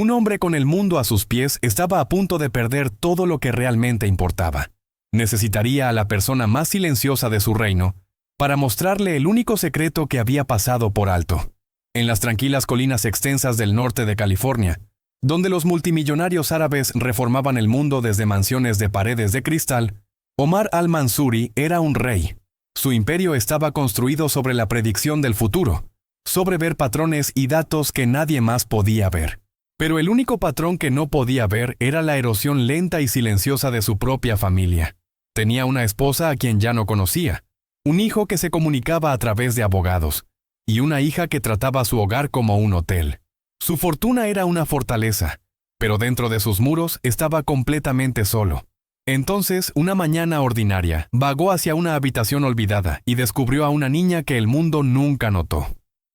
Un hombre con el mundo a sus pies estaba a punto de perder todo lo que realmente importaba. Necesitaría a la persona más silenciosa de su reino para mostrarle el único secreto que había pasado por alto. En las tranquilas colinas extensas del norte de California, donde los multimillonarios árabes reformaban el mundo desde mansiones de paredes de cristal, Omar al-Mansuri era un rey. Su imperio estaba construido sobre la predicción del futuro, sobre ver patrones y datos que nadie más podía ver. Pero el único patrón que no podía ver era la erosión lenta y silenciosa de su propia familia. Tenía una esposa a quien ya no conocía, un hijo que se comunicaba a través de abogados, y una hija que trataba su hogar como un hotel. Su fortuna era una fortaleza, pero dentro de sus muros estaba completamente solo. Entonces, una mañana ordinaria, vagó hacia una habitación olvidada y descubrió a una niña que el mundo nunca notó.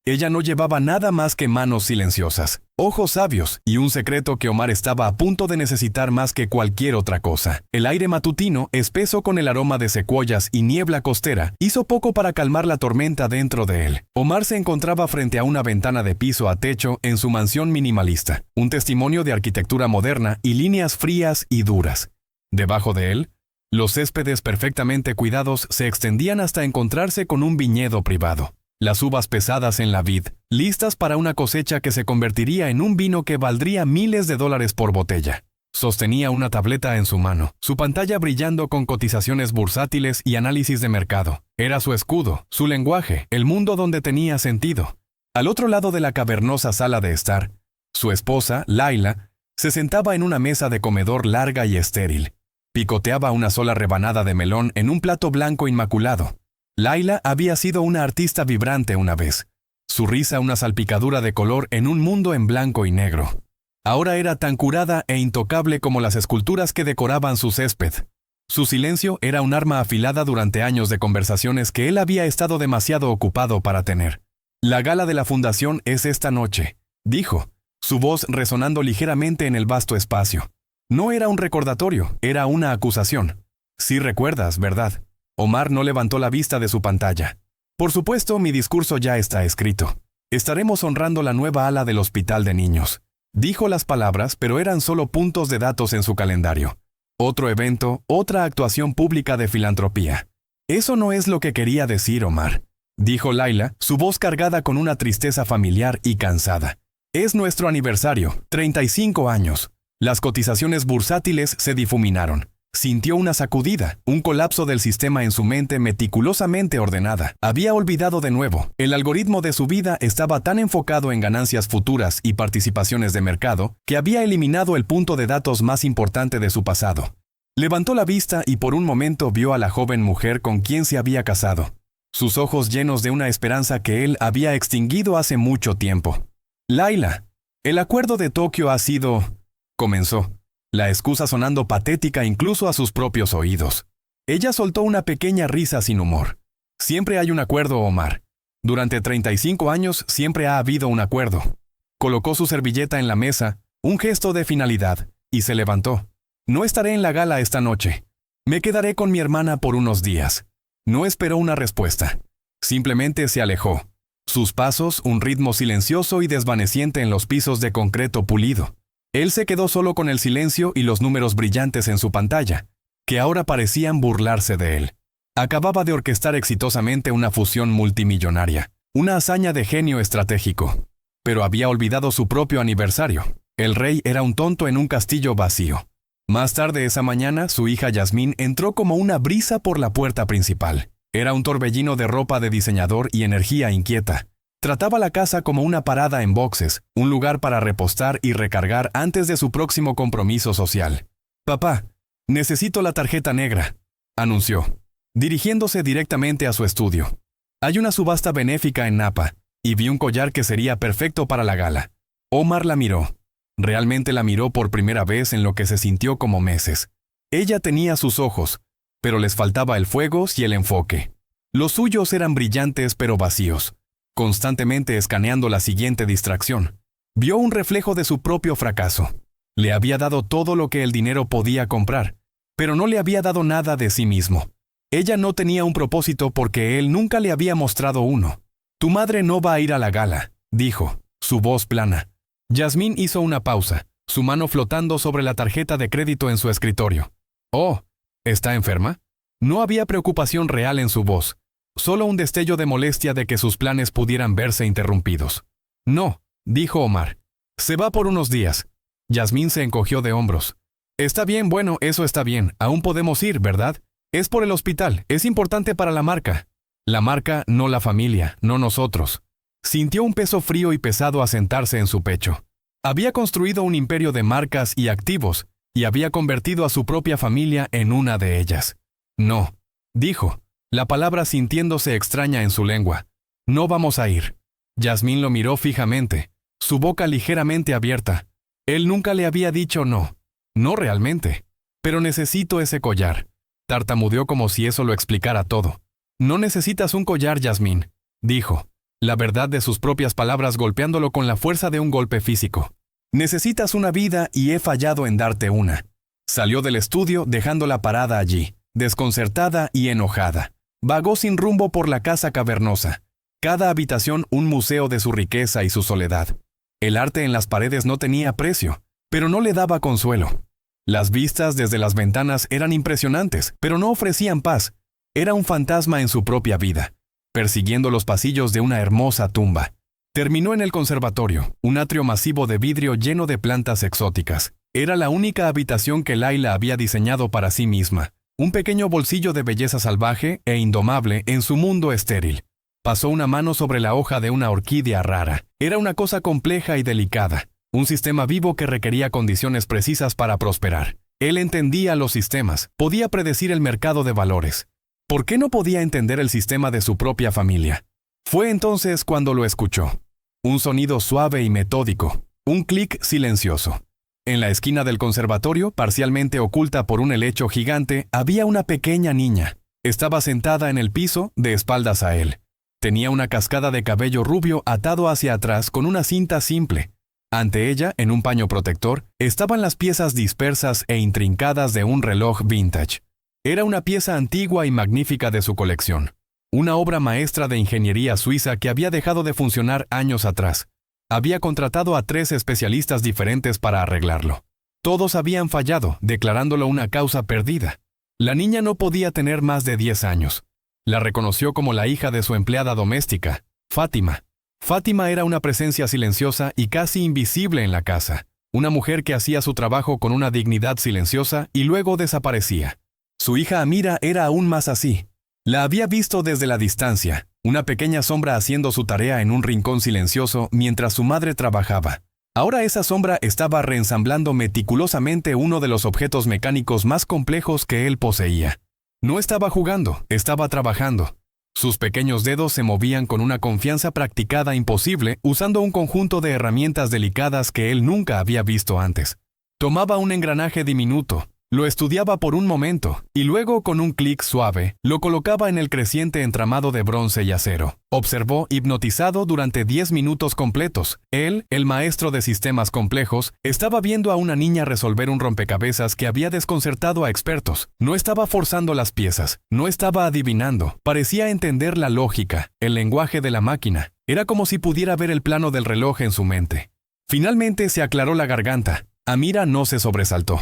Ella no llevaba nada más que manos silenciosas, ojos sabios y un secreto que Omar estaba a punto de necesitar más que cualquier otra cosa. El aire matutino, espeso con el aroma de secuoyas y niebla costera, hizo poco para calmar la tormenta dentro de él. Omar se encontraba frente a una ventana de piso a techo en su mansión minimalista, un testimonio de arquitectura moderna y líneas frías y duras. Debajo de él, los céspedes perfectamente cuidados se extendían hasta encontrarse con un viñedo privado. Las uvas pesadas en la vid, listas para una cosecha que se convertiría en un vino que valdría miles de dólares por botella. Sostenía una tableta en su mano, su pantalla brillando con cotizaciones bursátiles y análisis de mercado. Era su escudo, su lenguaje, el mundo donde tenía sentido. Al otro lado de la cavernosa sala de estar, su esposa, Laila, se sentaba en una mesa de comedor larga y estéril. Picoteaba una sola rebanada de melón en un plato blanco inmaculado. Laila había sido una artista vibrante una vez. Su risa una salpicadura de color en un mundo en blanco y negro. Ahora era tan curada e intocable como las esculturas que decoraban su césped. Su silencio era un arma afilada durante años de conversaciones que él había estado demasiado ocupado para tener. La gala de la fundación es esta noche, dijo, su voz resonando ligeramente en el vasto espacio. No era un recordatorio, era una acusación. Sí recuerdas, ¿verdad? Omar no levantó la vista de su pantalla. Por supuesto, mi discurso ya está escrito. Estaremos honrando la nueva ala del hospital de niños. Dijo las palabras, pero eran solo puntos de datos en su calendario. Otro evento, otra actuación pública de filantropía. Eso no es lo que quería decir, Omar, dijo Laila, su voz cargada con una tristeza familiar y cansada. Es nuestro aniversario, 35 años. Las cotizaciones bursátiles se difuminaron. Sintió una sacudida, un colapso del sistema en su mente meticulosamente ordenada. Había olvidado de nuevo. El algoritmo de su vida estaba tan enfocado en ganancias futuras y participaciones de mercado que había eliminado el punto de datos más importante de su pasado. Levantó la vista y por un momento vio a la joven mujer con quien se había casado. Sus ojos llenos de una esperanza que él había extinguido hace mucho tiempo. Laila, el acuerdo de Tokio ha sido... comenzó. La excusa sonando patética incluso a sus propios oídos. Ella soltó una pequeña risa sin humor. Siempre hay un acuerdo, Omar. Durante 35 años siempre ha habido un acuerdo. Colocó su servilleta en la mesa, un gesto de finalidad, y se levantó. No estaré en la gala esta noche. Me quedaré con mi hermana por unos días. No esperó una respuesta. Simplemente se alejó. Sus pasos, un ritmo silencioso y desvaneciente en los pisos de concreto pulido. Él se quedó solo con el silencio y los números brillantes en su pantalla, que ahora parecían burlarse de él. Acababa de orquestar exitosamente una fusión multimillonaria, una hazaña de genio estratégico. Pero había olvidado su propio aniversario. El rey era un tonto en un castillo vacío. Más tarde esa mañana, su hija Yasmín entró como una brisa por la puerta principal. Era un torbellino de ropa de diseñador y energía inquieta. Trataba la casa como una parada en boxes, un lugar para repostar y recargar antes de su próximo compromiso social. «Papá, necesito la tarjeta negra», anunció, dirigiéndose directamente a su estudio. «Hay una subasta benéfica en Napa, y vi un collar que sería perfecto para la gala». Omar la miró. Realmente la miró por primera vez en lo que se sintió como meses. Ella tenía sus ojos, pero les faltaba el fuego y el enfoque. Los suyos eran brillantes pero vacíos. Constantemente escaneando la siguiente distracción. Vio un reflejo de su propio fracaso. Le había dado todo lo que el dinero podía comprar, pero no le había dado nada de sí mismo. Ella no tenía un propósito porque él nunca le había mostrado uno. «Tu madre no va a ir a la gala», dijo, su voz plana. Yasmín hizo una pausa, su mano flotando sobre la tarjeta de crédito en su escritorio. «Oh, ¿está enferma?» No había preocupación real en su voz, solo un destello de molestia de que sus planes pudieran verse interrumpidos. «No», dijo Omar. «Se va por unos días». Yasmín se encogió de hombros. «Está bien, bueno, eso está bien. Aún podemos ir, ¿verdad? Es por el hospital, es importante para la marca». La marca, no la familia, no nosotros. Sintió un peso frío y pesado asentarse en su pecho. Había construido un imperio de marcas y activos, y había convertido a su propia familia en una de ellas. «No», dijo, la palabra sintiéndose extraña en su lengua. «No vamos a ir». Yasmín lo miró fijamente, su boca ligeramente abierta. Él nunca le había dicho no. No realmente. «Pero necesito ese collar». Tartamudeó como si eso lo explicara todo. «No necesitas un collar, Yasmín», dijo, la verdad de sus propias palabras golpeándolo con la fuerza de un golpe físico. «Necesitas una vida y he fallado en darte una». Salió del estudio dejándola parada allí, desconcertada y enojada. Vagó sin rumbo por la casa cavernosa. Cada habitación un museo de su riqueza y su soledad. El arte en las paredes no tenía precio, pero no le daba consuelo. Las vistas desde las ventanas eran impresionantes, pero no ofrecían paz. Era un fantasma en su propia vida, persiguiendo los pasillos de una hermosa tumba. Terminó en el conservatorio, un atrio masivo de vidrio lleno de plantas exóticas. Era la única habitación que Laila había diseñado para sí misma. Un pequeño bolsillo de belleza salvaje e indomable en su mundo estéril. Pasó una mano sobre la hoja de una orquídea rara. Era una cosa compleja y delicada, un sistema vivo que requería condiciones precisas para prosperar. Él entendía los sistemas, podía predecir el mercado de valores. ¿Por qué no podía entender el sistema de su propia familia? Fue entonces cuando lo escuchó. Un sonido suave y metódico, un clic silencioso. En la esquina del conservatorio, parcialmente oculta por un helecho gigante, había una pequeña niña. Estaba sentada en el piso, de espaldas a él. Tenía una cascada de cabello rubio atado hacia atrás con una cinta simple. Ante ella, en un paño protector, estaban las piezas dispersas e intrincadas de un reloj vintage. Era una pieza antigua y magnífica de su colección. Una obra maestra de ingeniería suiza que había dejado de funcionar años atrás. Había contratado a 3 especialistas diferentes para arreglarlo. Todos habían fallado, declarándolo una causa perdida. La niña no podía tener más de 10 años. La reconoció como la hija de su empleada doméstica, Fátima. Fátima era una presencia silenciosa y casi invisible en la casa. Una mujer que hacía su trabajo con una dignidad silenciosa y luego desaparecía. Su hija Amira era aún más así. La había visto desde la distancia, una pequeña sombra haciendo su tarea en un rincón silencioso mientras su madre trabajaba. Ahora esa sombra estaba reensamblando meticulosamente uno de los objetos mecánicos más complejos que él poseía. No estaba jugando, estaba trabajando. Sus pequeños dedos se movían con una confianza practicada imposible usando un conjunto de herramientas delicadas que él nunca había visto antes. Tomaba un engranaje diminuto, lo estudiaba por un momento, y luego con un clic suave, lo colocaba en el creciente entramado de bronce y acero. Observó hipnotizado durante 10 minutos completos. Él, el maestro de sistemas complejos, estaba viendo a una niña resolver un rompecabezas que había desconcertado a expertos. No estaba forzando las piezas, no estaba adivinando. Parecía entender la lógica, el lenguaje de la máquina. Era como si pudiera ver el plano del reloj en su mente. Finalmente se aclaró la garganta. Amira no se sobresaltó.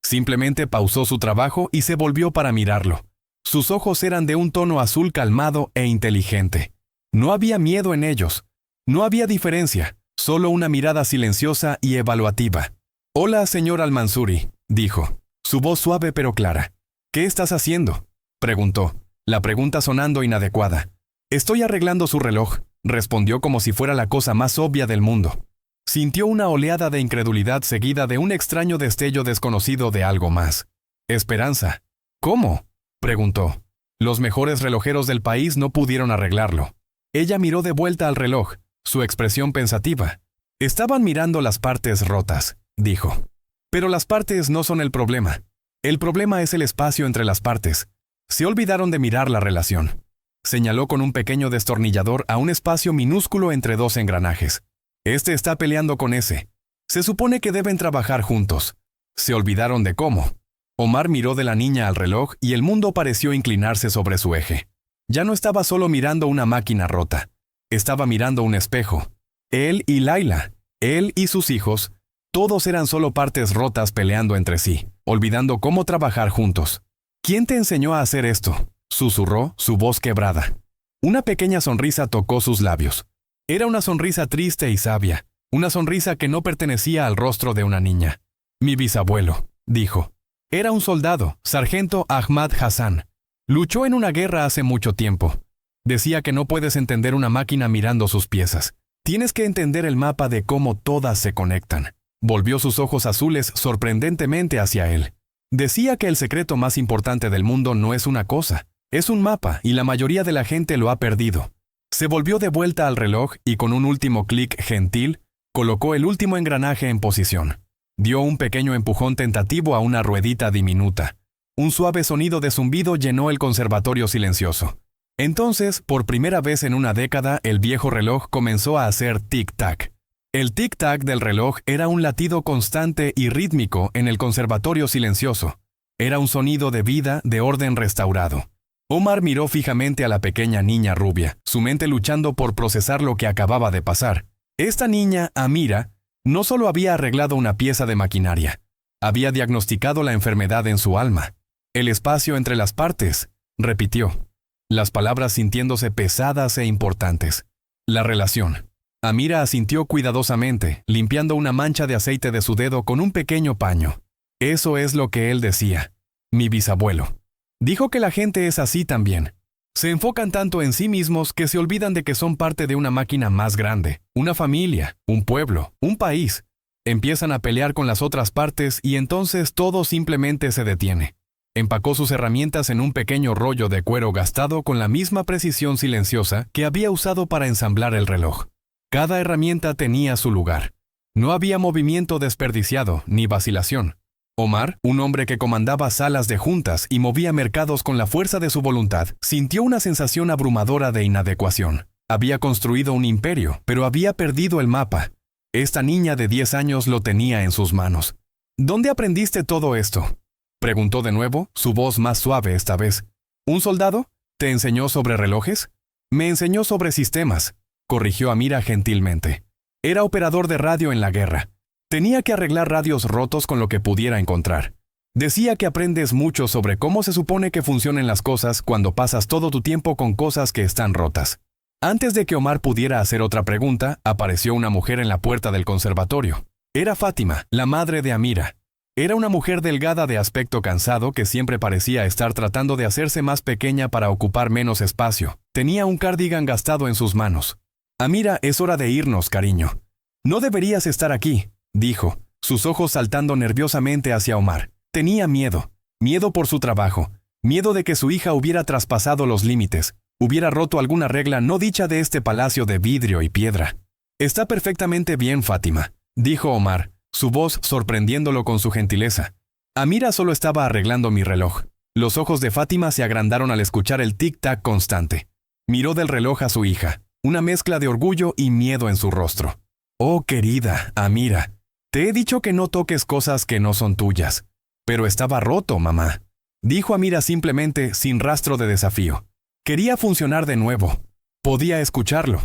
Simplemente pausó su trabajo y se volvió para mirarlo. Sus ojos eran de un tono azul calmado e inteligente. No había miedo en ellos. No había diferencia, solo una mirada silenciosa y evaluativa. «Hola, señor Al-Mansuri», dijo, su voz suave pero clara. «¿Qué estás haciendo?», preguntó, la pregunta sonando inadecuada. «Estoy arreglando su reloj», respondió como si fuera la cosa más obvia del mundo. Sintió una oleada de incredulidad seguida de un extraño destello desconocido de algo más. Esperanza. «¿Cómo?», preguntó. «Los mejores relojeros del país no pudieron arreglarlo». Ella miró de vuelta al reloj, su expresión pensativa. «Estaban mirando las partes rotas», dijo. «Pero las partes no son el problema. El problema es el espacio entre las partes. Se olvidaron de mirar la relación». Señaló con un pequeño destornillador a un espacio minúsculo entre 2 engranajes. «Este está peleando con ese. Se supone que deben trabajar juntos. Se olvidaron de cómo». Omar miró de la niña al reloj y el mundo pareció inclinarse sobre su eje. Ya no estaba solo mirando una máquina rota. Estaba mirando un espejo. Él y Laila. Él y sus hijos, todos eran solo partes rotas peleando entre sí, olvidando cómo trabajar juntos. ¿Quién te enseñó a hacer esto?, susurró, su voz quebrada. Una pequeña sonrisa tocó sus labios. Era una sonrisa triste y sabia, una sonrisa que no pertenecía al rostro de una niña. Mi bisabuelo, dijo. Era un soldado, sargento Ahmad Hassan. Luchó en una guerra hace mucho tiempo. Decía que no puedes entender una máquina mirando sus piezas. Tienes que entender el mapa de cómo todas se conectan. Volvió sus ojos azules sorprendentemente hacia él. Decía que el secreto más importante del mundo no es una cosa, es un mapa y la mayoría de la gente lo ha perdido. Se volvió de vuelta al reloj y con un último clic gentil, colocó el último engranaje en posición. Dio un pequeño empujón tentativo a una ruedita diminuta. Un suave sonido de zumbido llenó el conservatorio silencioso. Entonces, por primera vez en una década, el viejo reloj comenzó a hacer tic-tac. El tic-tac del reloj era un latido constante y rítmico en el conservatorio silencioso. Era un sonido de vida, de orden restaurado. Omar miró fijamente a la pequeña niña rubia, su mente luchando por procesar lo que acababa de pasar. Esta niña, Amira, no solo había arreglado una pieza de maquinaria, había diagnosticado la enfermedad en su alma. El espacio entre las partes, repitió, las palabras sintiéndose pesadas e importantes. La relación. Amira asintió cuidadosamente, limpiando una mancha de aceite de su dedo con un pequeño paño. Eso es lo que él decía. Mi bisabuelo. Dijo que la gente es así también. Se enfocan tanto en sí mismos que se olvidan de que son parte de una máquina más grande, una familia, un pueblo, un país. Empiezan a pelear con las otras partes y entonces todo simplemente se detiene. Empacó sus herramientas en un pequeño rollo de cuero gastado con la misma precisión silenciosa que había usado para ensamblar el reloj. Cada herramienta tenía su lugar. No había movimiento desperdiciado ni vacilación. Omar, un hombre que comandaba salas de juntas y movía mercados con la fuerza de su voluntad, sintió una sensación abrumadora de inadecuación. Había construido un imperio, pero había perdido el mapa. Esta niña de 10 años lo tenía en sus manos. ¿Dónde aprendiste todo esto?, preguntó de nuevo, su voz más suave esta vez. ¿Un soldado? ¿Te enseñó sobre relojes? Me enseñó sobre sistemas, corrigió Amira gentilmente. Era operador de radio en la guerra. Tenía que arreglar radios rotos con lo que pudiera encontrar. Decía que aprendes mucho sobre cómo se supone que funcionan las cosas cuando pasas todo tu tiempo con cosas que están rotas. Antes de que Omar pudiera hacer otra pregunta, apareció una mujer en la puerta del conservatorio. Era Fátima, la madre de Amira. Era una mujer delgada de aspecto cansado que siempre parecía estar tratando de hacerse más pequeña para ocupar menos espacio. Tenía un cardigan gastado en sus manos. Amira, es hora de irnos, cariño. No deberías estar aquí, dijo, sus ojos saltando nerviosamente hacia Omar. Tenía miedo. Miedo por su trabajo. Miedo de que su hija hubiera traspasado los límites. Hubiera roto alguna regla no dicha de este palacio de vidrio y piedra. Está perfectamente bien, Fátima, dijo Omar, su voz sorprendiéndolo con su gentileza. Amira solo estaba arreglando mi reloj. Los ojos de Fátima se agrandaron al escuchar el tic-tac constante. Miró del reloj a su hija, una mezcla de orgullo y miedo en su rostro. Oh, querida, Amira, te he dicho que no toques cosas que no son tuyas. Pero estaba roto, mamá, dijo Amira simplemente, sin rastro de desafío. Quería funcionar de nuevo. Podía escucharlo.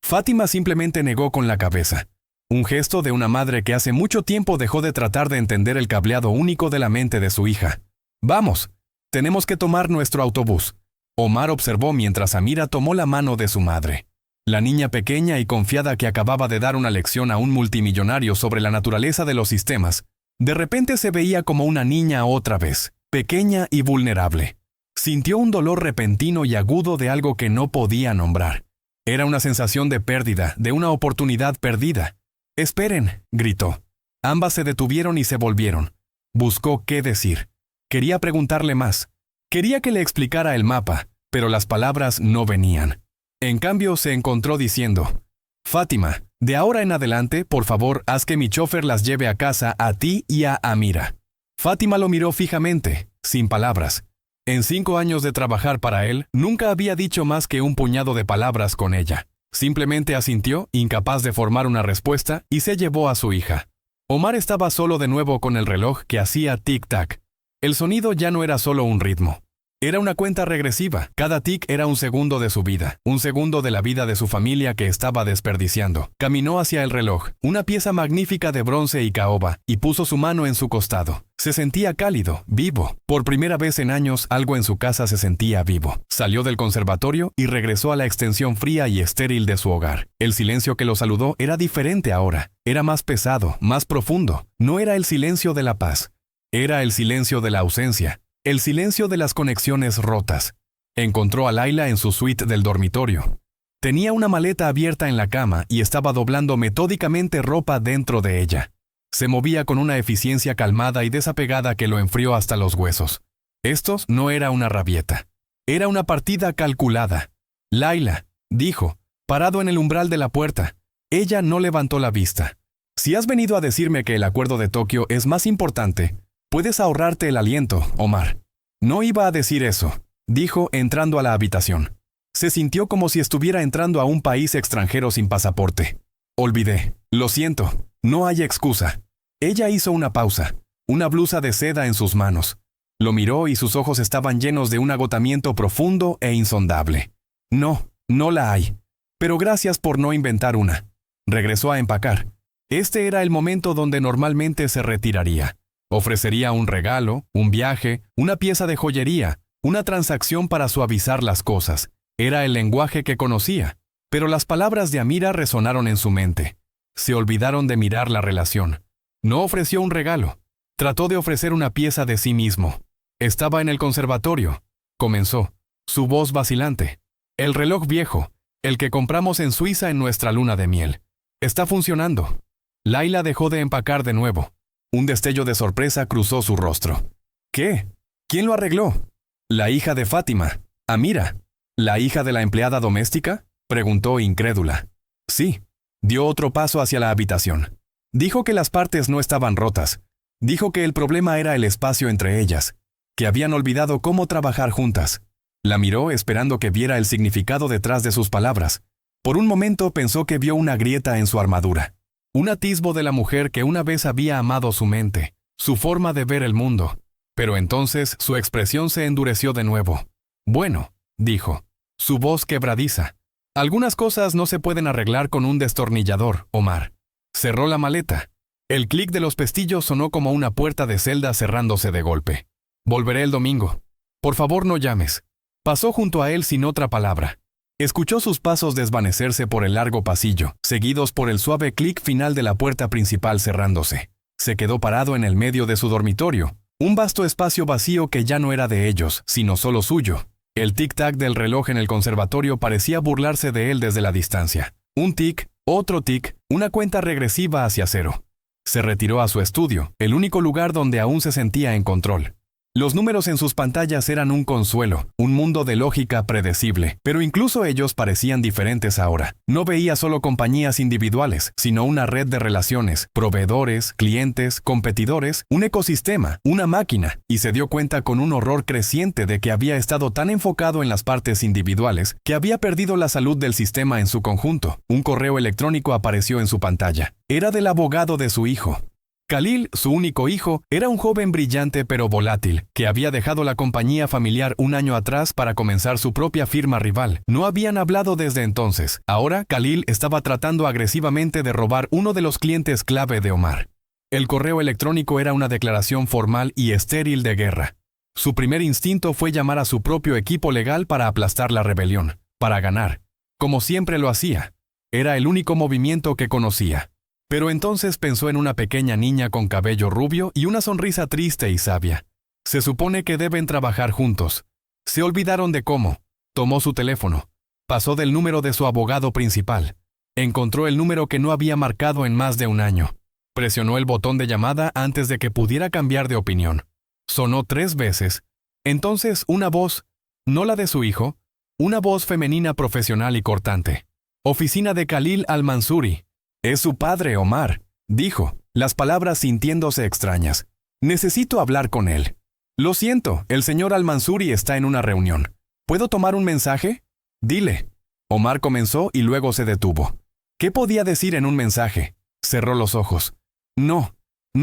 Fátima simplemente negó con la cabeza. Un gesto de una madre que hace mucho tiempo dejó de tratar de entender el cableado único de la mente de su hija. Vamos, tenemos que tomar nuestro autobús. Omar observó mientras Amira tomó la mano de su madre. La niña pequeña y confiada que acababa de dar una lección a un multimillonario sobre la naturaleza de los sistemas, de repente se veía como una niña otra vez, pequeña y vulnerable. Sintió un dolor repentino y agudo de algo que no podía nombrar. Era una sensación de pérdida, de una oportunidad perdida. «Esperen», gritó. Ambas se detuvieron y se volvieron. Buscó qué decir. Quería preguntarle más. Quería que le explicara el mapa, pero las palabras no venían. En cambio, se encontró diciendo, «Fátima, de ahora en adelante, por favor, haz que mi chofer las lleve a casa a ti y a Amira». Fátima lo miró fijamente, sin palabras. En 5 años de trabajar para él, nunca había dicho más que un puñado de palabras con ella. Simplemente asintió, incapaz de formar una respuesta, y se llevó a su hija. Omar estaba solo de nuevo con el reloj que hacía tic-tac. El sonido ya no era solo un ritmo. Era una cuenta regresiva. Cada tic era un segundo de su vida, un segundo de la vida de su familia que estaba desperdiciando. Caminó hacia el reloj, una pieza magnífica de bronce y caoba, y puso su mano en su costado. Se sentía cálido, vivo. Por primera vez en años, algo en su casa se sentía vivo. Salió del conservatorio y regresó a la extensión fría y estéril de su hogar. El silencio que lo saludó era diferente ahora. Era más pesado, más profundo. No era el silencio de la paz. Era el silencio de la ausencia. El silencio de las conexiones rotas. Encontró a Laila en su suite del dormitorio. Tenía una maleta abierta en la cama y estaba doblando metódicamente ropa dentro de ella. Se movía con una eficiencia calmada y desapegada que lo enfrió hasta los huesos. Esto no era una rabieta. Era una partida calculada. Laila, dijo, parado en el umbral de la puerta. Ella no levantó la vista. Si has venido a decirme que el acuerdo de Tokio es más importante, puedes ahorrarte el aliento, Omar. No iba a decir eso, dijo entrando a la habitación. Se sintió como si estuviera entrando a un país extranjero sin pasaporte. Olvidé. Lo siento. No hay excusa. Ella hizo una pausa, una blusa de seda en sus manos. Lo miró y sus ojos estaban llenos de un agotamiento profundo e insondable. No, no la hay. Pero gracias por no inventar una. Regresó a empacar. Este era el momento donde normalmente se retiraría. Ofrecería un regalo, un viaje, una pieza de joyería, una transacción para suavizar las cosas. Era el lenguaje que conocía, pero las palabras de Amira resonaron en su mente. Se olvidaron de mirar la relación. No ofreció un regalo. Trató de ofrecer una pieza de sí mismo. Estaba en el conservatorio. Comenzó. Su voz vacilante. El reloj viejo, el que compramos en Suiza en nuestra luna de miel. Está funcionando. Laila dejó de empacar de nuevo. Un destello de sorpresa cruzó su rostro. ¿Qué? ¿Quién lo arregló? La hija de Fátima, Amira. ¿La hija de la empleada doméstica? Preguntó incrédula. Sí. Dio otro paso hacia la habitación. Dijo que las partes no estaban rotas. Dijo que el problema era el espacio entre ellas, que habían olvidado cómo trabajar juntas. La miró esperando que viera el significado detrás de sus palabras. Por un momento pensó que vio una grieta en su armadura. Un atisbo de la mujer que una vez había amado su mente, su forma de ver el mundo. Pero entonces su expresión se endureció de nuevo. Bueno, dijo, su voz quebradiza. Algunas cosas no se pueden arreglar con un destornillador, Omar. Cerró la maleta. El clic de los pestillos sonó como una puerta de celda cerrándose de golpe. Volveré el domingo. Por favor, no llames. Pasó junto a él sin otra palabra. Escuchó sus pasos desvanecerse por el largo pasillo, seguidos por el suave clic final de la puerta principal cerrándose. Se quedó parado en el medio de su dormitorio, un vasto espacio vacío que ya no era de ellos, sino solo suyo. El tic-tac del reloj en el conservatorio parecía burlarse de él desde la distancia. Un tic, otro tic, una cuenta regresiva hacia cero. Se retiró a su estudio, el único lugar donde aún se sentía en control. Los números en sus pantallas eran un consuelo, un mundo de lógica predecible, pero incluso ellos parecían diferentes ahora. No veía solo compañías individuales, sino una red de relaciones, proveedores, clientes, competidores, un ecosistema, una máquina, y se dio cuenta con un horror creciente de que había estado tan enfocado en las partes individuales que había perdido la salud del sistema en su conjunto. Un correo electrónico apareció en su pantalla. Era del abogado de su hijo. Khalil, su único hijo, era un joven brillante pero volátil, que había dejado la compañía familiar un año atrás para comenzar su propia firma rival. No habían hablado desde entonces. Ahora, Khalil estaba tratando agresivamente de robar uno de los clientes clave de Omar. El correo electrónico era una declaración formal y estéril de guerra. Su primer instinto fue llamar a su propio equipo legal para aplastar la rebelión, para ganar, como siempre lo hacía. Era el único movimiento que conocía. Pero entonces pensó en una pequeña niña con cabello rubio y una sonrisa triste y sabia. Se supone que deben trabajar juntos. Se olvidaron de cómo. Tomó su teléfono. Pasó del número de su abogado principal. Encontró el número que no había marcado en más de un año. Presionó el botón de llamada antes de que pudiera cambiar de opinión. Sonó 3 veces. Entonces una voz, no la de su hijo, una voz femenina profesional y cortante. Oficina de Khalil al-Mansuri. Es su padre, Omar, dijo, las palabras sintiéndose extrañas. Necesito hablar con él. Lo siento, el señor al-Mansuri está en una reunión. ¿Puedo tomar un mensaje? Dile. Omar comenzó y luego se detuvo. ¿Qué podía decir en un mensaje? Cerró los ojos. No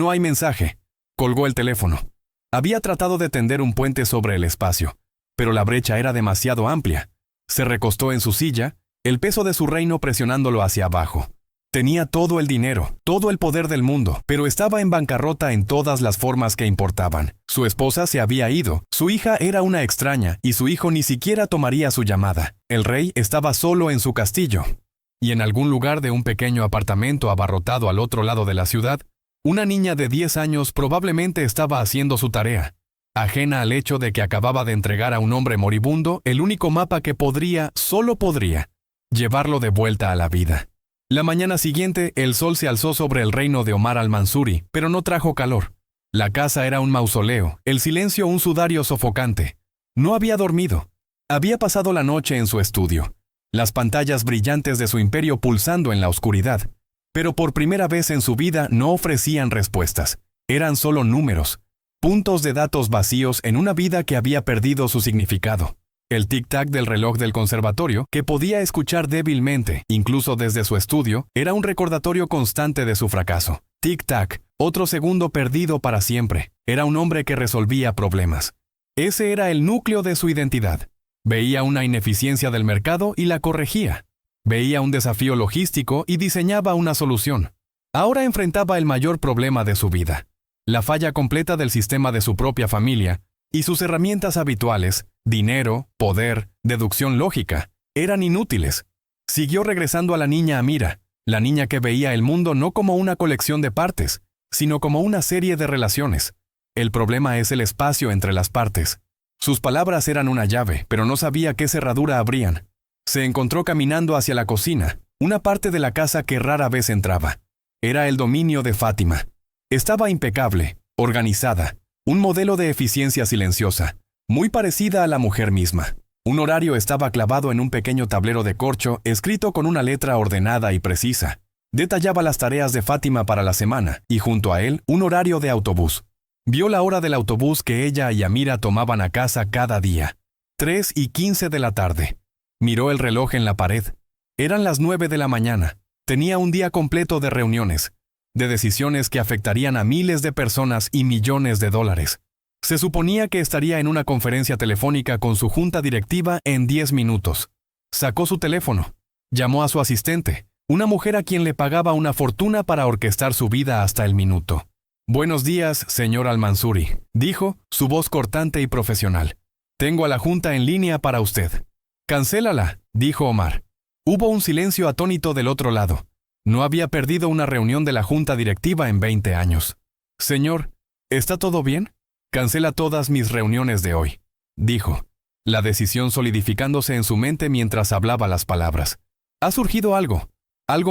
hay mensaje. Colgó el teléfono. Había tratado de tender un puente sobre el espacio, pero la brecha era demasiado amplia. Se recostó en su silla, el peso de su reino presionándolo hacia abajo. Tenía todo el dinero, todo el poder del mundo, pero estaba en bancarrota en todas las formas que importaban. Su esposa se había ido, su hija era una extraña y su hijo ni siquiera tomaría su llamada. El rey estaba solo en su castillo. Y en algún lugar de un pequeño apartamento abarrotado al otro lado de la ciudad, una niña de 10 años probablemente estaba haciendo su tarea, ajena al hecho de que acababa de entregar a un hombre moribundo el único mapa que solo podría, llevarlo de vuelta a la vida. La mañana siguiente, el sol se alzó sobre el reino de Omar al-Mansuri, pero no trajo calor. La casa era un mausoleo, el silencio un sudario sofocante. No había dormido. Había pasado la noche en su estudio, las pantallas brillantes de su imperio pulsando en la oscuridad. Pero por primera vez en su vida no ofrecían respuestas. Eran solo números, puntos de datos vacíos en una vida que había perdido su significado. El tic-tac del reloj del conservatorio, que podía escuchar débilmente, incluso desde su estudio, era un recordatorio constante de su fracaso. Tic-tac, otro segundo perdido para siempre. Era un hombre que resolvía problemas. Ese era el núcleo de su identidad. Veía una ineficiencia del mercado y la corregía. Veía un desafío logístico y diseñaba una solución. Ahora enfrentaba el mayor problema de su vida: la falla completa del sistema de su propia familia, y sus herramientas habituales, dinero, poder, deducción lógica, eran inútiles. Siguió regresando a la niña Amira, la niña que veía el mundo no como una colección de partes, sino como una serie de relaciones. El problema es el espacio entre las partes. Sus palabras eran una llave, pero no sabía qué cerradura abrían. Se encontró caminando hacia la cocina, una parte de la casa que rara vez entraba. Era el dominio de Fátima. Estaba impecable, organizada, un modelo de eficiencia silenciosa, muy parecida a la mujer misma. Un horario estaba clavado en un pequeño tablero de corcho escrito con una letra ordenada y precisa. Detallaba las tareas de Fátima para la semana, y junto a él, un horario de autobús. Vio la hora del autobús que ella y Amira tomaban a casa cada día. 3:15 de la tarde. Miró el reloj en la pared. Eran las 9 de la mañana. Tenía un día completo de reuniones, de decisiones que afectarían a miles de personas y millones de dólares. Se suponía que estaría en una conferencia telefónica con su junta directiva en 10 minutos. Sacó su teléfono. Llamó a su asistente, una mujer a quien le pagaba una fortuna para orquestar su vida hasta el minuto. «Buenos días, señor al-Mansuri», dijo, su voz cortante y profesional. «Tengo a la junta en línea para usted». «Cancélala», dijo Omar. Hubo un silencio atónito del otro lado. No había perdido una reunión de la junta directiva en 20 años. «Señor, ¿está todo bien?» «Cancela todas mis reuniones de hoy», dijo, la decisión solidificándose en su mente mientras hablaba las palabras. «Ha surgido algo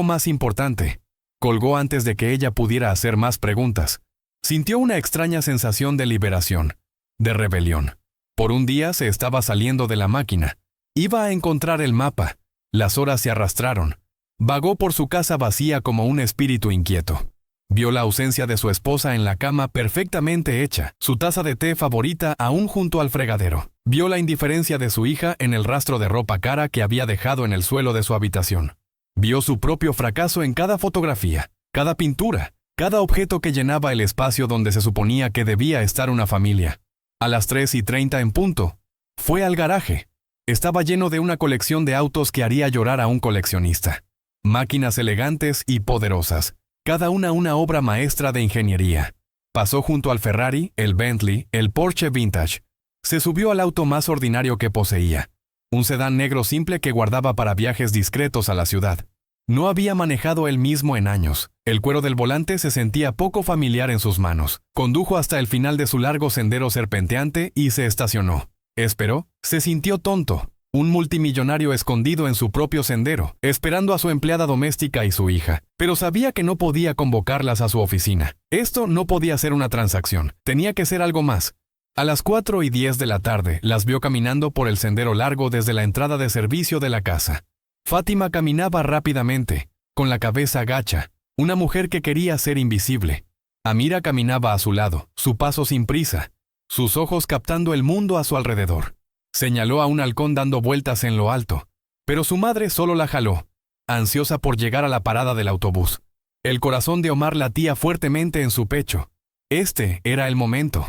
más importante». Colgó antes de que ella pudiera hacer más preguntas. Sintió una extraña sensación de liberación, de rebelión. Por un día se estaba saliendo de la máquina. Iba a encontrar el mapa. Las horas se arrastraron. Vagó por su casa vacía como un espíritu inquieto. Vio la ausencia de su esposa en la cama perfectamente hecha, su taza de té favorita aún junto al fregadero. Vio la indiferencia de su hija en el rastro de ropa cara que había dejado en el suelo de su habitación. Vio su propio fracaso en cada fotografía, cada pintura, cada objeto que llenaba el espacio donde se suponía que debía estar una familia. A las 3:30 en punto, fue al garaje. Estaba lleno de una colección de autos que haría llorar a un coleccionista. Máquinas elegantes y poderosas, cada una obra maestra de ingeniería. Pasó junto al Ferrari, el Bentley, el Porsche Vintage. Se subió al auto más ordinario que poseía, un sedán negro simple que guardaba para viajes discretos a la ciudad. No había manejado él mismo en años. El cuero del volante se sentía poco familiar en sus manos. Condujo hasta el final de su largo sendero serpenteante y se estacionó. Esperó. Se sintió tonto, un multimillonario escondido en su propio sendero, esperando a su empleada doméstica y su hija. Pero sabía que no podía convocarlas a su oficina. Esto no podía ser una transacción. Tenía que ser algo más. A las 4:10 de la tarde, las vio caminando por el sendero largo desde la entrada de servicio de la casa. Fátima caminaba rápidamente, con la cabeza gacha, una mujer que quería ser invisible. Amira caminaba a su lado, su paso sin prisa, sus ojos captando el mundo a su alrededor. Señaló a un halcón dando vueltas en lo alto, pero su madre solo la jaló, ansiosa por llegar a la parada del autobús. El corazón de Omar latía fuertemente en su pecho. Este era el momento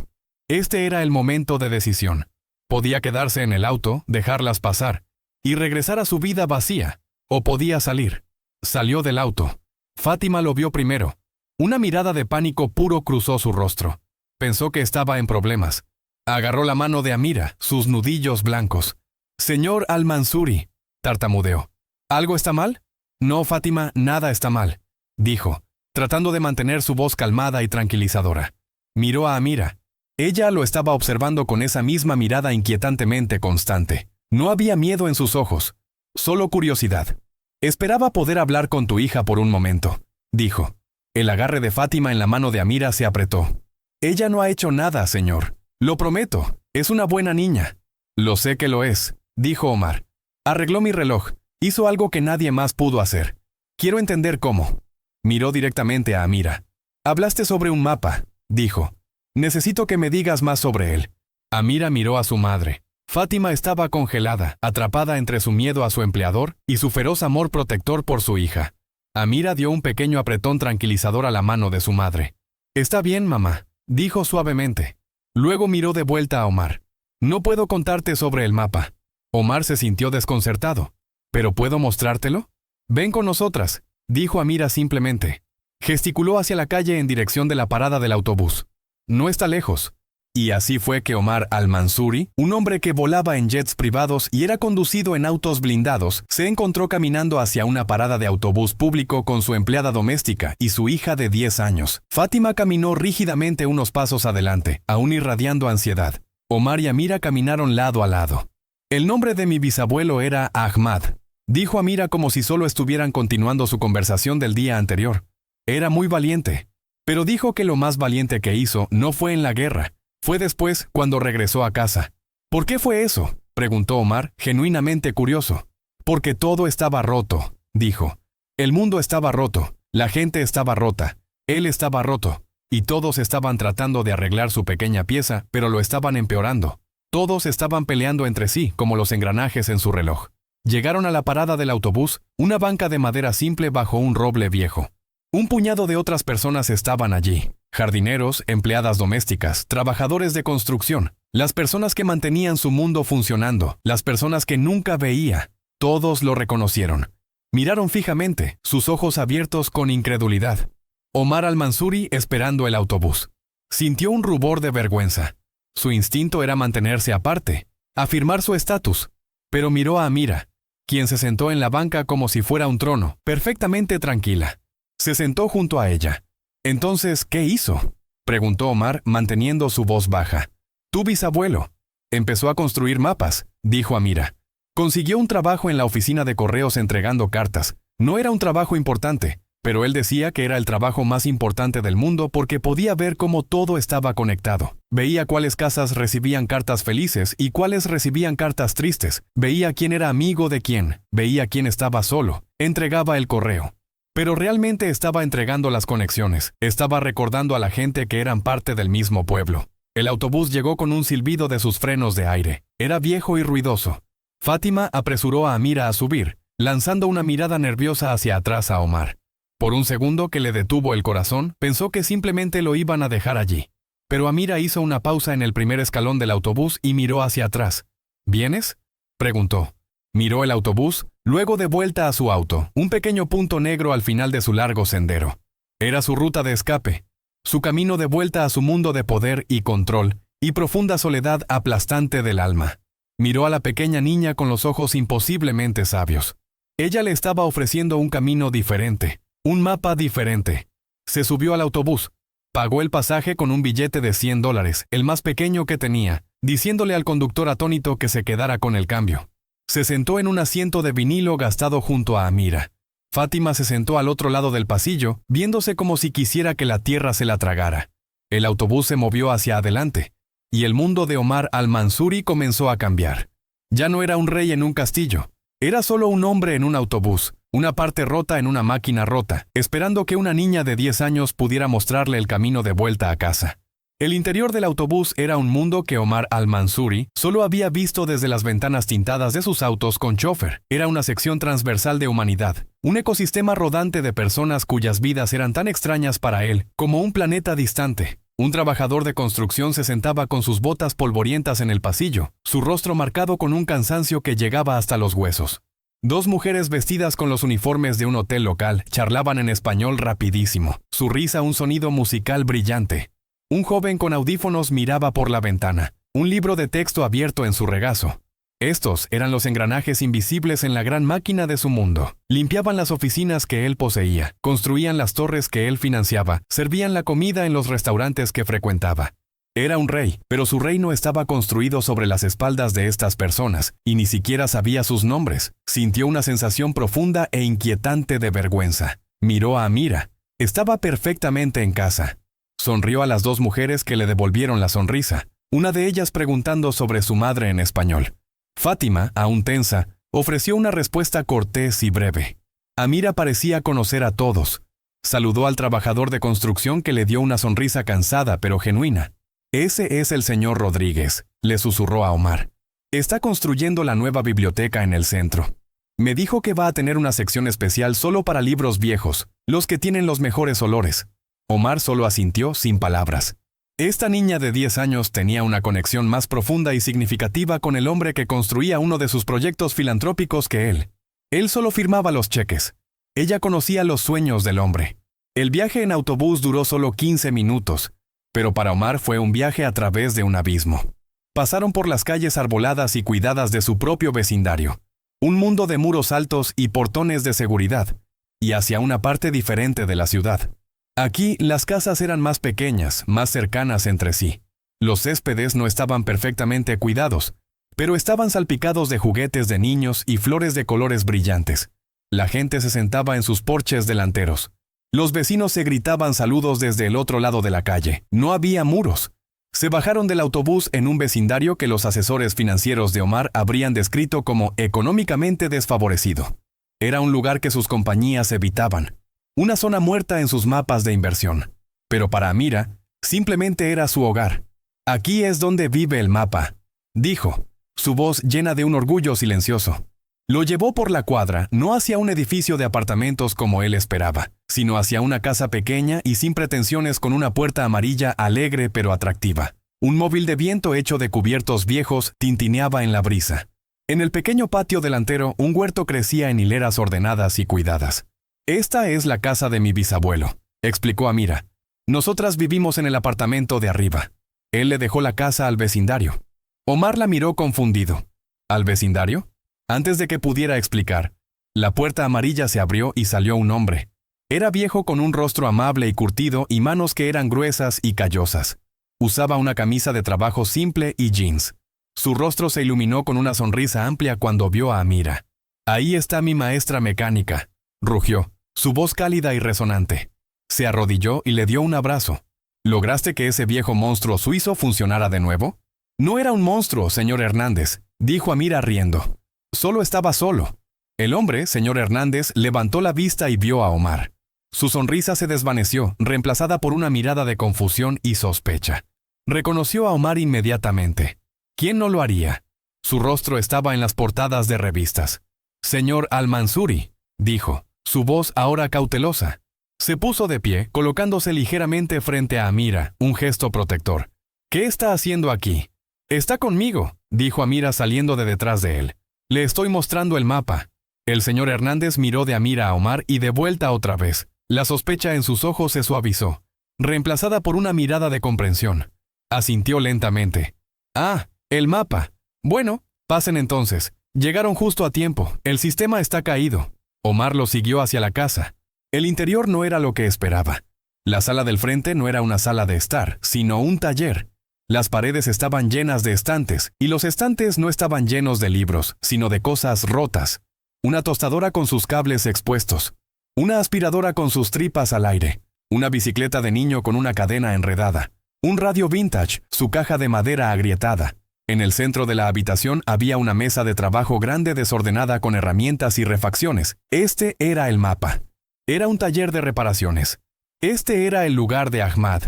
de decisión. Podía quedarse en el auto, dejarlas pasar, y regresar a su vida vacía, o podía salir. Salió del auto. Fátima lo vio primero. Una mirada de pánico puro cruzó su rostro. Pensó que estaba en problemas. Agarró la mano de Amira, sus nudillos blancos. «Señor Al-Mansuri», tartamudeó. «¿Algo está mal?» «No, Fátima, nada está mal», dijo, tratando de mantener su voz calmada y tranquilizadora. Miró a Amira. Ella lo estaba observando con esa misma mirada inquietantemente constante. No había miedo en sus ojos, solo curiosidad. «Esperaba poder hablar con tu hija por un momento», dijo. El agarre de Fátima en la mano de Amira se apretó. «Ella no ha hecho nada, señor. Lo prometo, es una buena niña». «Lo sé que lo es», dijo Omar. «Arregló mi reloj. Hizo algo que nadie más pudo hacer. Quiero entender cómo». Miró directamente a Amira. «Hablaste sobre un mapa», dijo. «Necesito que me digas más sobre él». Amira miró a su madre. Fátima estaba congelada, atrapada entre su miedo a su empleador y su feroz amor protector por su hija. Amira dio un pequeño apretón tranquilizador a la mano de su madre. «Está bien, mamá», dijo suavemente. Luego miró de vuelta a Omar. «No puedo contarte sobre el mapa». Omar se sintió desconcertado. «¿Pero puedo mostrártelo?» «Ven con nosotras», dijo Amira simplemente. Gesticuló hacia la calle en dirección de la parada del autobús. «No está lejos». Y así fue que Omar Al-Mansuri, un hombre que volaba en jets privados y era conducido en autos blindados, se encontró caminando hacia una parada de autobús público con su empleada doméstica y su hija de 10 años. Fátima caminó rígidamente unos pasos adelante, aún irradiando ansiedad. Omar y Amira caminaron lado a lado. «El nombre de mi bisabuelo era Ahmad», dijo Amira como si solo estuvieran continuando su conversación del día anterior. «Era muy valiente». Pero dijo que lo más valiente que hizo no fue en la guerra. Fue después, cuando regresó a casa. «¿Por qué fue eso?», preguntó Omar, genuinamente curioso. «Porque todo estaba roto», dijo. «El mundo estaba roto, la gente estaba rota, él estaba roto, y todos estaban tratando de arreglar su pequeña pieza, pero lo estaban empeorando. Todos estaban peleando entre sí, como los engranajes en su reloj». Llegaron a la parada del autobús, una banca de madera simple bajo un roble viejo. Un puñado de otras personas estaban allí. Jardineros, empleadas domésticas, trabajadores de construcción, las personas que mantenían su mundo funcionando, las personas que nunca veía. Todos lo reconocieron. Miraron fijamente, sus ojos abiertos con incredulidad. Omar Al-Mansuri esperando el autobús. Sintió un rubor de vergüenza. Su instinto era mantenerse aparte, afirmar su estatus. Pero miró a Amira, quien se sentó en la banca como si fuera un trono, perfectamente tranquila. Se sentó junto a ella. «Entonces, ¿qué hizo?», preguntó Omar, manteniendo su voz baja. «Tu bisabuelo empezó a construir mapas», dijo Amira. «Consiguió un trabajo en la oficina de correos entregando cartas. No era un trabajo importante, pero él decía que era el trabajo más importante del mundo porque podía ver cómo todo estaba conectado. Veía cuáles casas recibían cartas felices y cuáles recibían cartas tristes. Veía quién era amigo de quién. Veía quién estaba solo. Entregaba el correo. Pero realmente estaba entregando las conexiones. Estaba recordando a la gente que eran parte del mismo pueblo». El autobús llegó con un silbido de sus frenos de aire. Era viejo y ruidoso. Fátima apresuró a Amira a subir, lanzando una mirada nerviosa hacia atrás a Omar. Por un segundo que le detuvo el corazón, pensó que simplemente lo iban a dejar allí. Pero Amira hizo una pausa en el primer escalón del autobús y miró hacia atrás. «¿Vienes?», preguntó. Miró el autobús, luego de vuelta a su auto, un pequeño punto negro al final de su largo sendero. Era su ruta de escape, su camino de vuelta a su mundo de poder y control, y profunda soledad aplastante del alma. Miró a la pequeña niña con los ojos imposiblemente sabios. Ella le estaba ofreciendo un camino diferente, un mapa diferente. Se subió al autobús, pagó el pasaje con un billete de $100, el más pequeño que tenía, diciéndole al conductor atónito que se quedara con el cambio. Se sentó en un asiento de vinilo gastado junto a Amira. Fátima se sentó al otro lado del pasillo, viéndose como si quisiera que la tierra se la tragara. El autobús se movió hacia adelante, y el mundo de Omar Al-Mansuri comenzó a cambiar. Ya no era un rey en un castillo, era solo un hombre en un autobús, una parte rota en una máquina rota, esperando que una niña de 10 años pudiera mostrarle el camino de vuelta a casa. El interior del autobús era un mundo que Omar Al-Mansuri solo había visto desde las ventanas tintadas de sus autos con chofer. Era una sección transversal de humanidad, un ecosistema rodante de personas cuyas vidas eran tan extrañas para él como un planeta distante. Un trabajador de construcción se sentaba con sus botas polvorientas en el pasillo, su rostro marcado con un cansancio que llegaba hasta los huesos. Dos mujeres vestidas con los uniformes de un hotel local charlaban en español rapidísimo, su risa un sonido musical brillante. Un joven con audífonos miraba por la ventana, un libro de texto abierto en su regazo. Estos eran los engranajes invisibles en la gran máquina de su mundo. Limpiaban las oficinas que él poseía, construían las torres que él financiaba, servían la comida en los restaurantes que frecuentaba. Era un rey, pero su reino estaba construido sobre las espaldas de estas personas, y ni siquiera sabía sus nombres. Sintió una sensación profunda e inquietante de vergüenza. Miró a Amira. Estaba perfectamente en casa. Sonrió a las dos mujeres que le devolvieron la sonrisa, una de ellas preguntando sobre su madre en español. Fátima, aún tensa, ofreció una respuesta cortés y breve. Amira parecía conocer a todos. Saludó al trabajador de construcción que le dio una sonrisa cansada pero genuina. «Ese es el señor Rodríguez», le susurró a Omar. «Está construyendo la nueva biblioteca en el centro. Me dijo que va a tener una sección especial solo para libros viejos, los que tienen los mejores olores». Omar solo asintió sin palabras. Esta niña de 10 años tenía una conexión más profunda y significativa con el hombre que construía uno de sus proyectos filantrópicos que él. Él solo firmaba los cheques. Ella conocía los sueños del hombre. El viaje en autobús duró solo 15 minutos, pero para Omar fue un viaje a través de un abismo. Pasaron por las calles arboladas y cuidadas de su propio vecindario, un mundo de muros altos y portones de seguridad, y hacia una parte diferente de la ciudad. Aquí las casas eran más pequeñas, más cercanas entre sí. Los céspedes no estaban perfectamente cuidados, pero estaban salpicados de juguetes de niños y flores de colores brillantes. La gente se sentaba en sus porches delanteros. Los vecinos se gritaban saludos desde el otro lado de la calle. No había muros. Se bajaron del autobús en un vecindario que los asesores financieros de Omar habrían descrito como económicamente desfavorecido. Era un lugar que sus compañías evitaban. Una zona muerta en sus mapas de inversión. Pero para Amira, simplemente era su hogar. «Aquí es donde vive el mapa», dijo, su voz llena de un orgullo silencioso. Lo llevó por la cuadra, no hacia un edificio de apartamentos como él esperaba, sino hacia una casa pequeña y sin pretensiones con una puerta amarilla alegre pero atractiva. Un móvil de viento hecho de cubiertos viejos tintineaba en la brisa. En el pequeño patio delantero, un huerto crecía en hileras ordenadas y cuidadas. «Esta es la casa de mi bisabuelo», explicó Amira. «Nosotras vivimos en el apartamento de arriba». Él le dejó la casa al vecindario. Omar la miró confundido. ¿Al vecindario? Antes de que pudiera explicar, la puerta amarilla se abrió y salió un hombre. Era viejo con un rostro amable y curtido y manos que eran gruesas y callosas. Usaba una camisa de trabajo simple y jeans. Su rostro se iluminó con una sonrisa amplia cuando vio a Amira. «Ahí está mi maestra mecánica», rugió, su voz cálida y resonante. Se arrodilló y le dio un abrazo. «¿Lograste que ese viejo monstruo suizo funcionara de nuevo?» «No era un monstruo, señor Hernández», dijo Amira riendo. «Solo estaba solo». El hombre, señor Hernández, levantó la vista y vio a Omar. Su sonrisa se desvaneció, reemplazada por una mirada de confusión y sospecha. Reconoció a Omar inmediatamente. ¿Quién no lo haría? Su rostro estaba en las portadas de revistas. «Señor Al-Mansuri», dijo, su voz ahora cautelosa. Se puso de pie, colocándose ligeramente frente a Amira, un gesto protector. «¿Qué está haciendo aquí?» «Está conmigo», dijo Amira saliendo de detrás de él. «Le estoy mostrando el mapa». El señor Hernández miró de Amira a Omar y de vuelta otra vez. La sospecha en sus ojos se suavizó, reemplazada por una mirada de comprensión. Asintió lentamente. «Ah, el mapa. Bueno, pasen entonces. Llegaron justo a tiempo. El sistema está caído». Omar lo siguió hacia la casa. El interior no era lo que esperaba. La sala del frente no era una sala de estar, sino un taller. Las paredes estaban llenas de estantes, y los estantes no estaban llenos de libros, sino de cosas rotas. Una tostadora con sus cables expuestos. Una aspiradora con sus tripas al aire. Una bicicleta de niño con una cadena enredada. Un radio vintage, su caja de madera agrietada. En el centro de la habitación había una mesa de trabajo grande desordenada con herramientas y refacciones. Este era el mapa. Era un taller de reparaciones. Este era el lugar de Ahmad,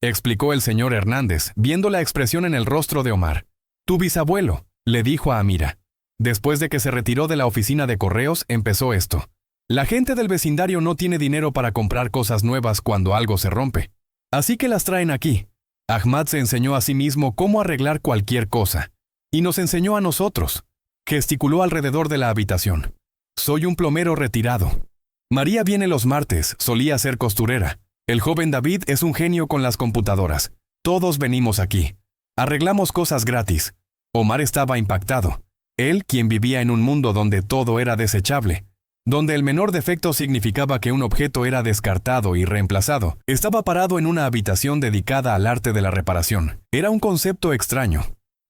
explicó el señor Hernández, viendo la expresión en el rostro de Omar. «Tu bisabuelo», le dijo a Amira. Después de que se retiró de la oficina de correos, empezó esto. «La gente del vecindario no tiene dinero para comprar cosas nuevas cuando algo se rompe. Así que las traen aquí. Ahmad se enseñó a sí mismo cómo arreglar cualquier cosa. Y nos enseñó a nosotros. Gesticuló alrededor de la habitación. Soy un plomero retirado. María viene los martes, solía ser costurera. El joven David es un genio con las computadoras. Todos venimos aquí. Arreglamos cosas gratis. Omar estaba impactado. Él, quien vivía en un mundo donde todo era desechable, donde el menor defecto significaba que un objeto era descartado y reemplazado, estaba parado en una habitación dedicada al arte de la reparación. Era un concepto extraño.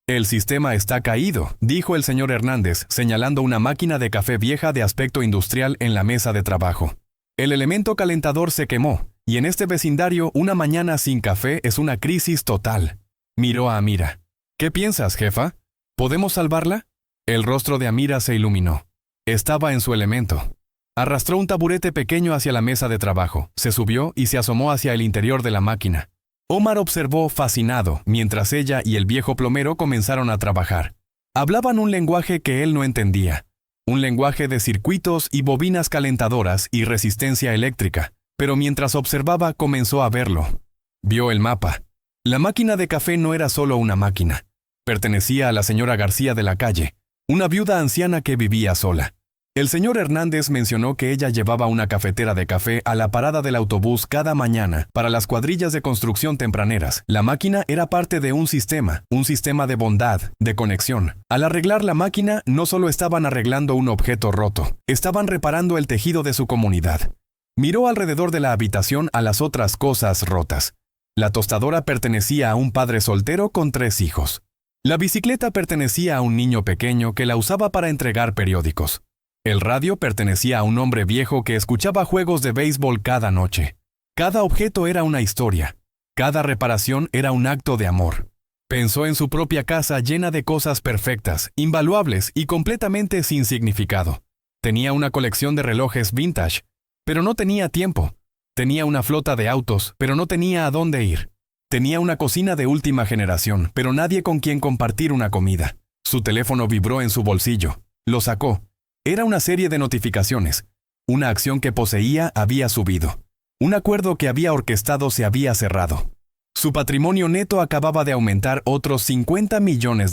El sistema está caído, dijo el señor Hernández, señalando una máquina de café vieja de aspecto industrial en la mesa de trabajo. El elemento calentador se quemó, y en este vecindario una mañana sin café es una crisis total. Miró a Amira. ¿Qué piensas, jefa? ¿Podemos salvarla? El rostro de Amira se iluminó. Estaba en su elemento. Arrastró un taburete pequeño hacia la mesa de trabajo, se subió y se asomó hacia el interior de la máquina. Omar observó fascinado, mientras ella y el viejo plomero comenzaron a trabajar. Hablaban un lenguaje que él no entendía. Un lenguaje de circuitos y bobinas calentadoras y resistencia eléctrica. Pero mientras observaba comenzó a verlo. Vio el mapa. La máquina de café no era solo una máquina. Pertenecía a la señora García de la calle, una viuda anciana que vivía sola. El señor Hernández mencionó que ella llevaba una cafetera de café a la parada del autobús cada mañana para las cuadrillas de construcción tempraneras. La máquina era parte de un sistema de bondad, de conexión. Al arreglar la máquina, no solo estaban arreglando un objeto roto, estaban reparando el tejido de su comunidad. Miró alrededor de la habitación a las otras cosas rotas. La tostadora pertenecía a un padre soltero con 3 hijos. La bicicleta pertenecía a un niño pequeño que la usaba para entregar periódicos. El radio pertenecía a un hombre viejo que escuchaba juegos de béisbol cada noche. Cada objeto era una historia. Cada reparación era un acto de amor. Pensó en su propia casa llena de cosas perfectas, invaluables y completamente sin significado. Tenía una colección de relojes vintage, pero no tenía tiempo. Tenía una flota de autos, pero no tenía a dónde ir. Tenía una cocina de última generación, pero nadie con quien compartir una comida. Su teléfono vibró en su bolsillo. Lo sacó. Era una serie de notificaciones. Una acción que poseía había subido. Un acuerdo que había orquestado se había cerrado. Su patrimonio neto acababa de aumentar otros $50 millones.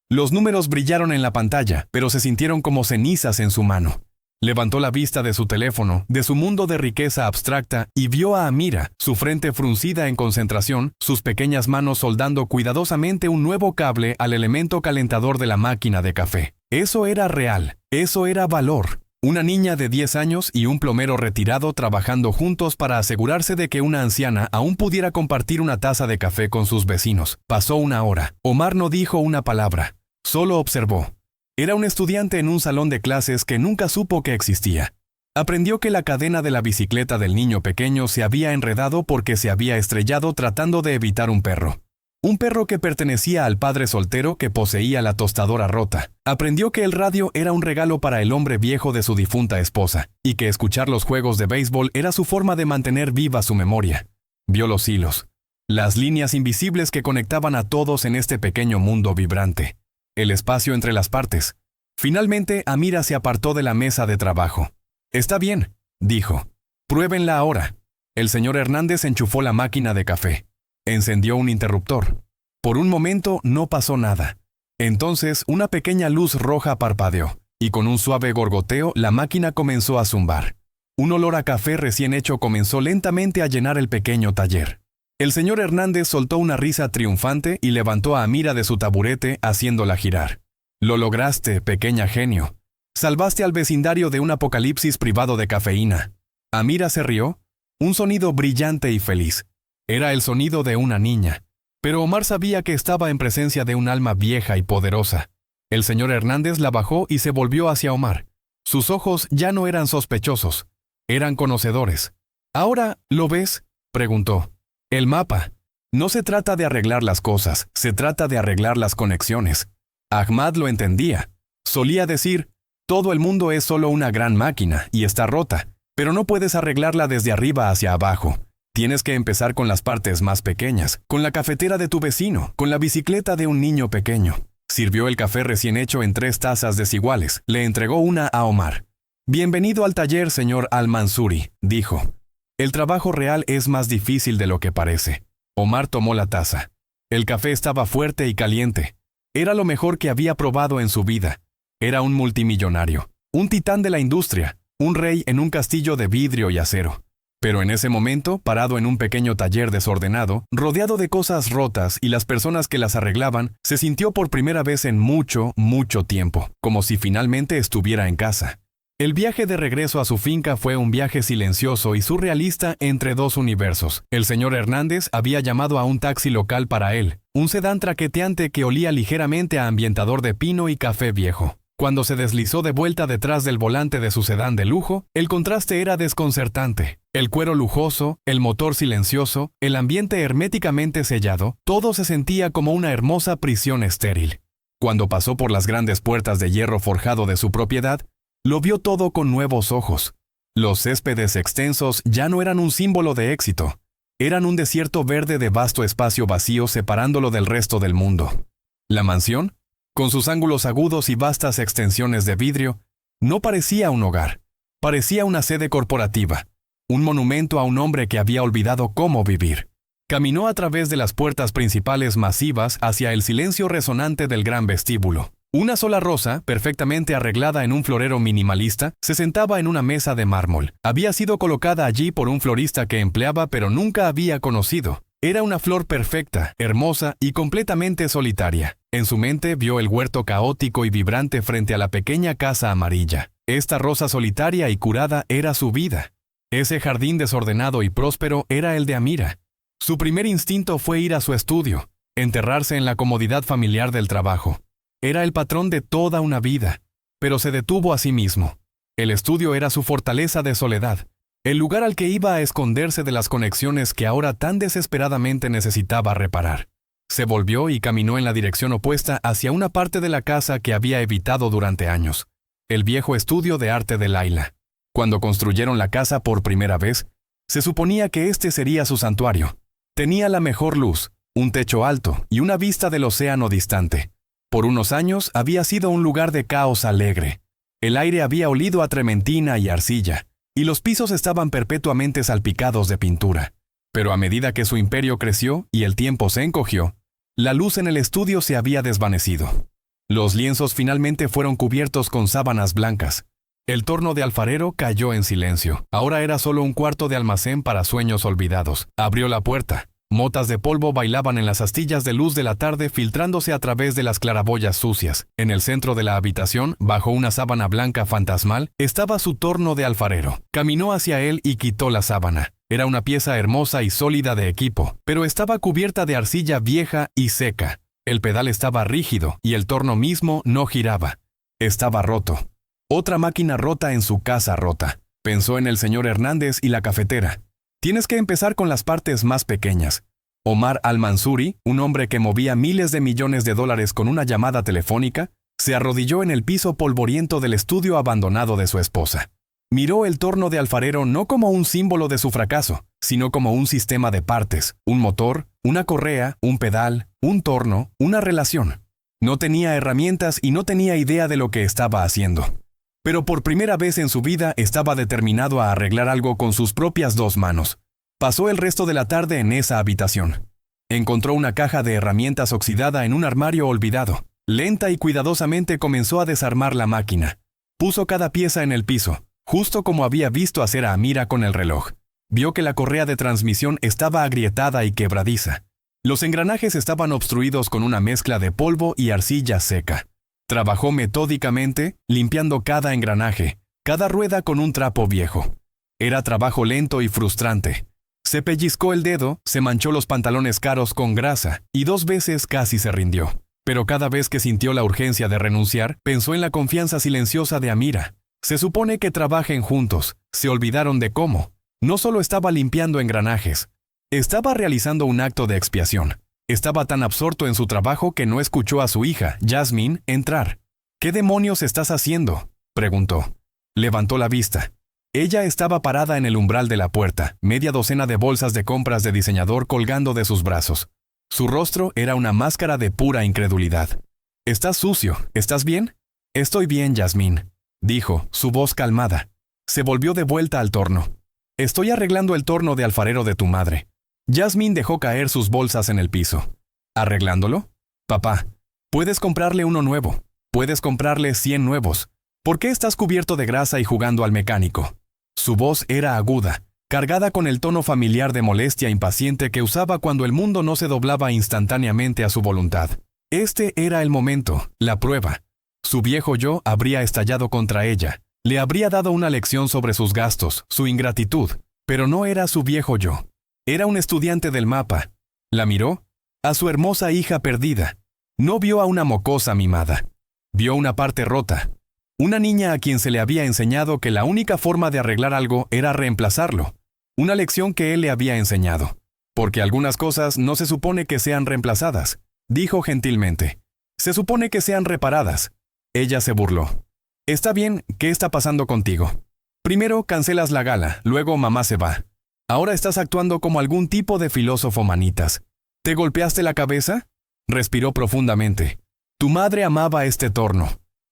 Los números brillaron en la pantalla, pero se sintieron como cenizas en su mano. Levantó la vista de su teléfono, de su mundo de riqueza abstracta, y vio a Amira, su frente fruncida en concentración, sus pequeñas manos soldando cuidadosamente un nuevo cable al elemento calentador de la máquina de café. Eso era real, eso era valor. Una niña de 10 años y un plomero retirado trabajando juntos para asegurarse de que una anciana aún pudiera compartir una taza de café con sus vecinos. Pasó una hora. Omar no dijo una palabra, solo observó. Era un estudiante en un salón de clases que nunca supo que existía. Aprendió que la cadena de la bicicleta del niño pequeño se había enredado porque se había estrellado tratando de evitar un perro. Un perro que pertenecía al padre soltero que poseía la tostadora rota. Aprendió que el radio era un regalo para el hombre viejo de su difunta esposa, y que escuchar los juegos de béisbol era su forma de mantener viva su memoria. Vio los hilos, las líneas invisibles que conectaban a todos en este pequeño mundo vibrante. El espacio entre las partes. Finalmente, Amira se apartó de la mesa de trabajo. «Está bien», dijo. «Pruébenla ahora». El señor Hernández enchufó la máquina de café. Encendió un interruptor. Por un momento no pasó nada. Entonces, una pequeña luz roja parpadeó, y con un suave gorgoteo la máquina comenzó a zumbar. Un olor a café recién hecho comenzó lentamente a llenar el pequeño taller. El señor Hernández soltó una risa triunfante y levantó a Amira de su taburete haciéndola girar. «Lo lograste, pequeña genio. Salvaste al vecindario de un apocalipsis privado de cafeína». Amira se rió. Un sonido brillante y feliz. Era el sonido de una niña. Pero Omar sabía que estaba en presencia de un alma vieja y poderosa. El señor Hernández la bajó y se volvió hacia Omar. Sus ojos ya no eran sospechosos. Eran conocedores. «¿Ahora lo ves?», preguntó. «El mapa. No se trata de arreglar las cosas, se trata de arreglar las conexiones». Ahmad lo entendía. Solía decir, «Todo el mundo es solo una gran máquina y está rota, pero no puedes arreglarla desde arriba hacia abajo. Tienes que empezar con las partes más pequeñas, con la cafetera de tu vecino, con la bicicleta de un niño pequeño». Sirvió el café recién hecho en 3 tazas desiguales. Le entregó una a Omar. «Bienvenido al taller, señor Al-Mansuri», dijo. «El trabajo real es más difícil de lo que parece». Omar tomó la taza. El café estaba fuerte y caliente. Era lo mejor que había probado en su vida. Era un multimillonario, un titán de la industria, un rey en un castillo de vidrio y acero. Pero en ese momento, parado en un pequeño taller desordenado, rodeado de cosas rotas y las personas que las arreglaban, se sintió por primera vez en mucho, mucho tiempo, como si finalmente estuviera en casa. El viaje de regreso a su finca fue un viaje silencioso y surrealista entre dos universos. El señor Hernández había llamado a un taxi local para él, un sedán traqueteante que olía ligeramente a ambientador de pino y café viejo. Cuando se deslizó de vuelta detrás del volante de su sedán de lujo, el contraste era desconcertante. El cuero lujoso, el motor silencioso, el ambiente herméticamente sellado, todo se sentía como una hermosa prisión estéril. Cuando pasó por las grandes puertas de hierro forjado de su propiedad, lo vio todo con nuevos ojos. Los céspedes extensos ya no eran un símbolo de éxito. Eran un desierto verde de vasto espacio vacío separándolo del resto del mundo. La mansión, con sus ángulos agudos y vastas extensiones de vidrio, no parecía un hogar. Parecía una sede corporativa, un monumento a un hombre que había olvidado cómo vivir. Caminó a través de las puertas principales masivas hacia el silencio resonante del gran vestíbulo. Una sola rosa, perfectamente arreglada en un florero minimalista, se sentaba en una mesa de mármol. Había sido colocada allí por un florista que empleaba pero nunca había conocido. Era una flor perfecta, hermosa y completamente solitaria. En su mente vio el huerto caótico y vibrante frente a la pequeña casa amarilla. Esta rosa solitaria y curada era su vida. Ese jardín desordenado y próspero era el de Amira. Su primer instinto fue ir a su estudio, enterrarse en la comodidad familiar del trabajo. Era el patrón de toda una vida, pero se detuvo a sí mismo. El estudio era su fortaleza de soledad, el lugar al que iba a esconderse de las conexiones que ahora tan desesperadamente necesitaba reparar. Se volvió y caminó en la dirección opuesta hacia una parte de la casa que había evitado durante años, el viejo estudio de arte de Laila. Cuando construyeron la casa por primera vez, se suponía que este sería su santuario. Tenía la mejor luz, un techo alto y una vista del océano distante. Por unos años había sido un lugar de caos alegre. El aire había olido a trementina y arcilla, y los pisos estaban perpetuamente salpicados de pintura. Pero a medida que su imperio creció y el tiempo se encogió, la luz en el estudio se había desvanecido. Los lienzos finalmente fueron cubiertos con sábanas blancas. El torno de alfarero cayó en silencio. Ahora era solo un cuarto de almacén para sueños olvidados. Abrió la puerta. Motas de polvo bailaban en las astillas de luz de la tarde filtrándose a través de las claraboyas sucias. En el centro de la habitación, bajo una sábana blanca fantasmal, estaba su torno de alfarero. Caminó hacia él y quitó la sábana. Era una pieza hermosa y sólida de equipo, pero estaba cubierta de arcilla vieja y seca. El pedal estaba rígido y el torno mismo no giraba. Estaba roto. Otra máquina rota en su casa rota. Pensó en el señor Hernández y la cafetera. Tienes que empezar con las partes más pequeñas. Omar al-Mansuri, un hombre que movía miles de millones de dólares con una llamada telefónica, se arrodilló en el piso polvoriento del estudio abandonado de su esposa. Miró el torno de alfarero no como un símbolo de su fracaso, sino como un sistema de partes, un motor, una correa, un pedal, un torno, una relación. No tenía herramientas y no tenía idea de lo que estaba haciendo. Pero por primera vez en su vida estaba determinado a arreglar algo con sus propias dos manos. Pasó el resto de la tarde en esa habitación. Encontró una caja de herramientas oxidada en un armario olvidado. Lenta y cuidadosamente comenzó a desarmar la máquina. Puso cada pieza en el piso, justo como había visto hacer a Amira con el reloj. Vio que la correa de transmisión estaba agrietada y quebradiza. Los engranajes estaban obstruidos con una mezcla de polvo y arcilla seca. Trabajó metódicamente, limpiando cada engranaje, cada rueda con un trapo viejo. Era trabajo lento y frustrante. Se pellizcó el dedo, se manchó los pantalones caros con grasa y 2 veces casi se rindió. Pero cada vez que sintió la urgencia de renunciar, pensó en la confianza silenciosa de Amira. Se supone que trabajen juntos. Se olvidaron de cómo. No solo estaba limpiando engranajes. Estaba realizando un acto de expiación. Estaba tan absorto en su trabajo que no escuchó a su hija, Jasmine, entrar. ¿Qué demonios estás haciendo?, preguntó. Levantó la vista. Ella estaba parada en el umbral de la puerta, media docena de bolsas de compras de diseñador colgando de sus brazos. Su rostro era una máscara de pura incredulidad. «Estás sucio, ¿estás bien?» «Estoy bien, Jasmine», dijo, su voz calmada. Se volvió de vuelta al torno. «Estoy arreglando el torno de alfarero de tu madre. Yasmín dejó caer sus bolsas en el piso. ¿Arreglándolo? Papá, puedes comprarle uno nuevo. Puedes comprarle 100 nuevos. ¿Por qué estás cubierto de grasa y jugando al mecánico? Su voz era aguda, cargada con el tono familiar de molestia impaciente que usaba cuando el mundo no se doblaba instantáneamente a su voluntad. Este era el momento, la prueba. Su viejo yo habría estallado contra ella. Le habría dado una lección sobre sus gastos, su ingratitud, pero no era su viejo yo. Era un estudiante del mapa. La miró, a su hermosa hija perdida. No vio a una mocosa mimada. Vio una parte rota. Una niña a quien se le había enseñado que la única forma de arreglar algo era reemplazarlo. Una lección que él le había enseñado. Porque algunas cosas no se supone que sean reemplazadas, dijo gentilmente. Se supone que sean reparadas. Ella se burló. Está bien, ¿qué está pasando contigo? Primero cancelas la gala, luego mamá se va. Ahora estás actuando como algún tipo de filósofo manitas. ¿Te golpeaste la cabeza? Respiró profundamente. Tu madre amaba este torno,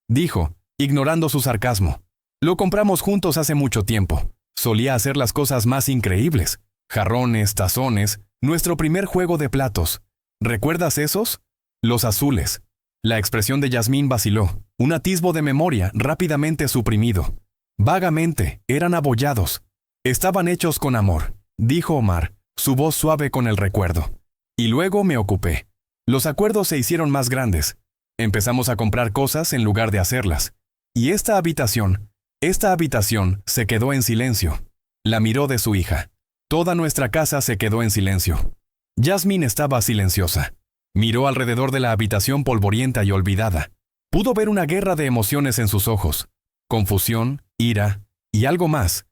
dijo, ignorando su sarcasmo. Lo compramos juntos hace mucho tiempo. Solía hacer las cosas más increíbles. Jarrones, tazones, nuestro primer juego de platos. ¿Recuerdas esos? Los azules. La expresión de Yasmín vaciló. Un atisbo de memoria rápidamente suprimido. Vagamente, eran abollados. Estaban hechos con amor, dijo Omar, su voz suave con el recuerdo. Y luego me ocupé. Los acuerdos se hicieron más grandes. Empezamos a comprar cosas en lugar de hacerlas. Y esta habitación se quedó en silencio. La miró de su hija. Toda nuestra casa se quedó en silencio. Yasmín estaba silenciosa. Miró alrededor de la habitación polvorienta y olvidada. Pudo ver una guerra de emociones en sus ojos. Confusión, ira y algo más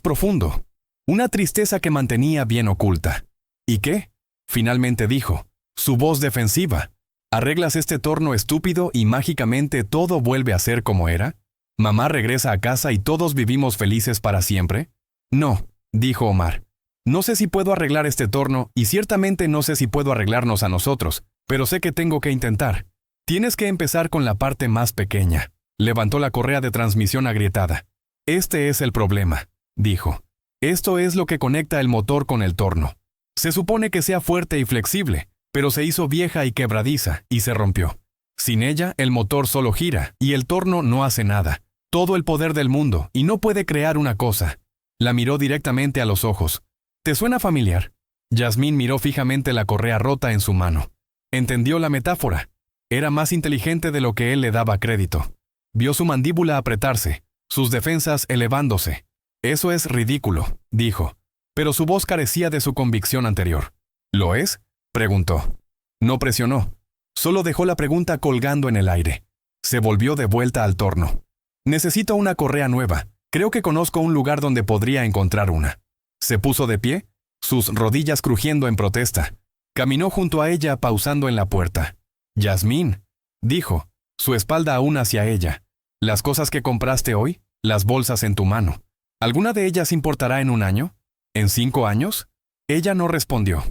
profundo. Una tristeza que mantenía bien oculta. ¿Y qué? Finalmente dijo, su voz defensiva. ¿Arreglas este torno estúpido y mágicamente todo vuelve a ser como era? ¿Mamá regresa a casa y todos vivimos felices para siempre? No, dijo Omar. No sé si puedo arreglar este torno y ciertamente no sé si puedo arreglarnos a nosotros, pero sé que tengo que intentar. Tienes que empezar con la parte más pequeña. Levantó la correa de transmisión agrietada. Este es el problema, dijo. Esto es lo que conecta el motor con el torno. Se supone que sea fuerte y flexible, pero se hizo vieja y quebradiza y se rompió. Sin ella, el motor solo gira y el torno no hace nada. Todo el poder del mundo y no puede crear una cosa. La miró directamente a los ojos. ¿Te suena familiar? Yasmín miró fijamente la correa rota en su mano. Entendió la metáfora. Era más inteligente de lo que él le daba crédito. Vio su mandíbula apretarse, sus defensas elevándose. Eso es ridículo, dijo, pero su voz carecía de su convicción anterior. ¿Lo es? Preguntó. No presionó. Solo dejó la pregunta colgando en el aire. Se volvió de vuelta al torno. Necesito una correa nueva. Creo que conozco un lugar donde podría encontrar una. Se puso de pie, sus rodillas crujiendo en protesta. Caminó junto a ella pausando en la puerta. Yasmín, dijo, su espalda aún hacia ella. ¿Las cosas que compraste hoy? Las bolsas en tu mano. ¿Alguna de ellas importará en un año? ¿En 5 años? Ella no respondió.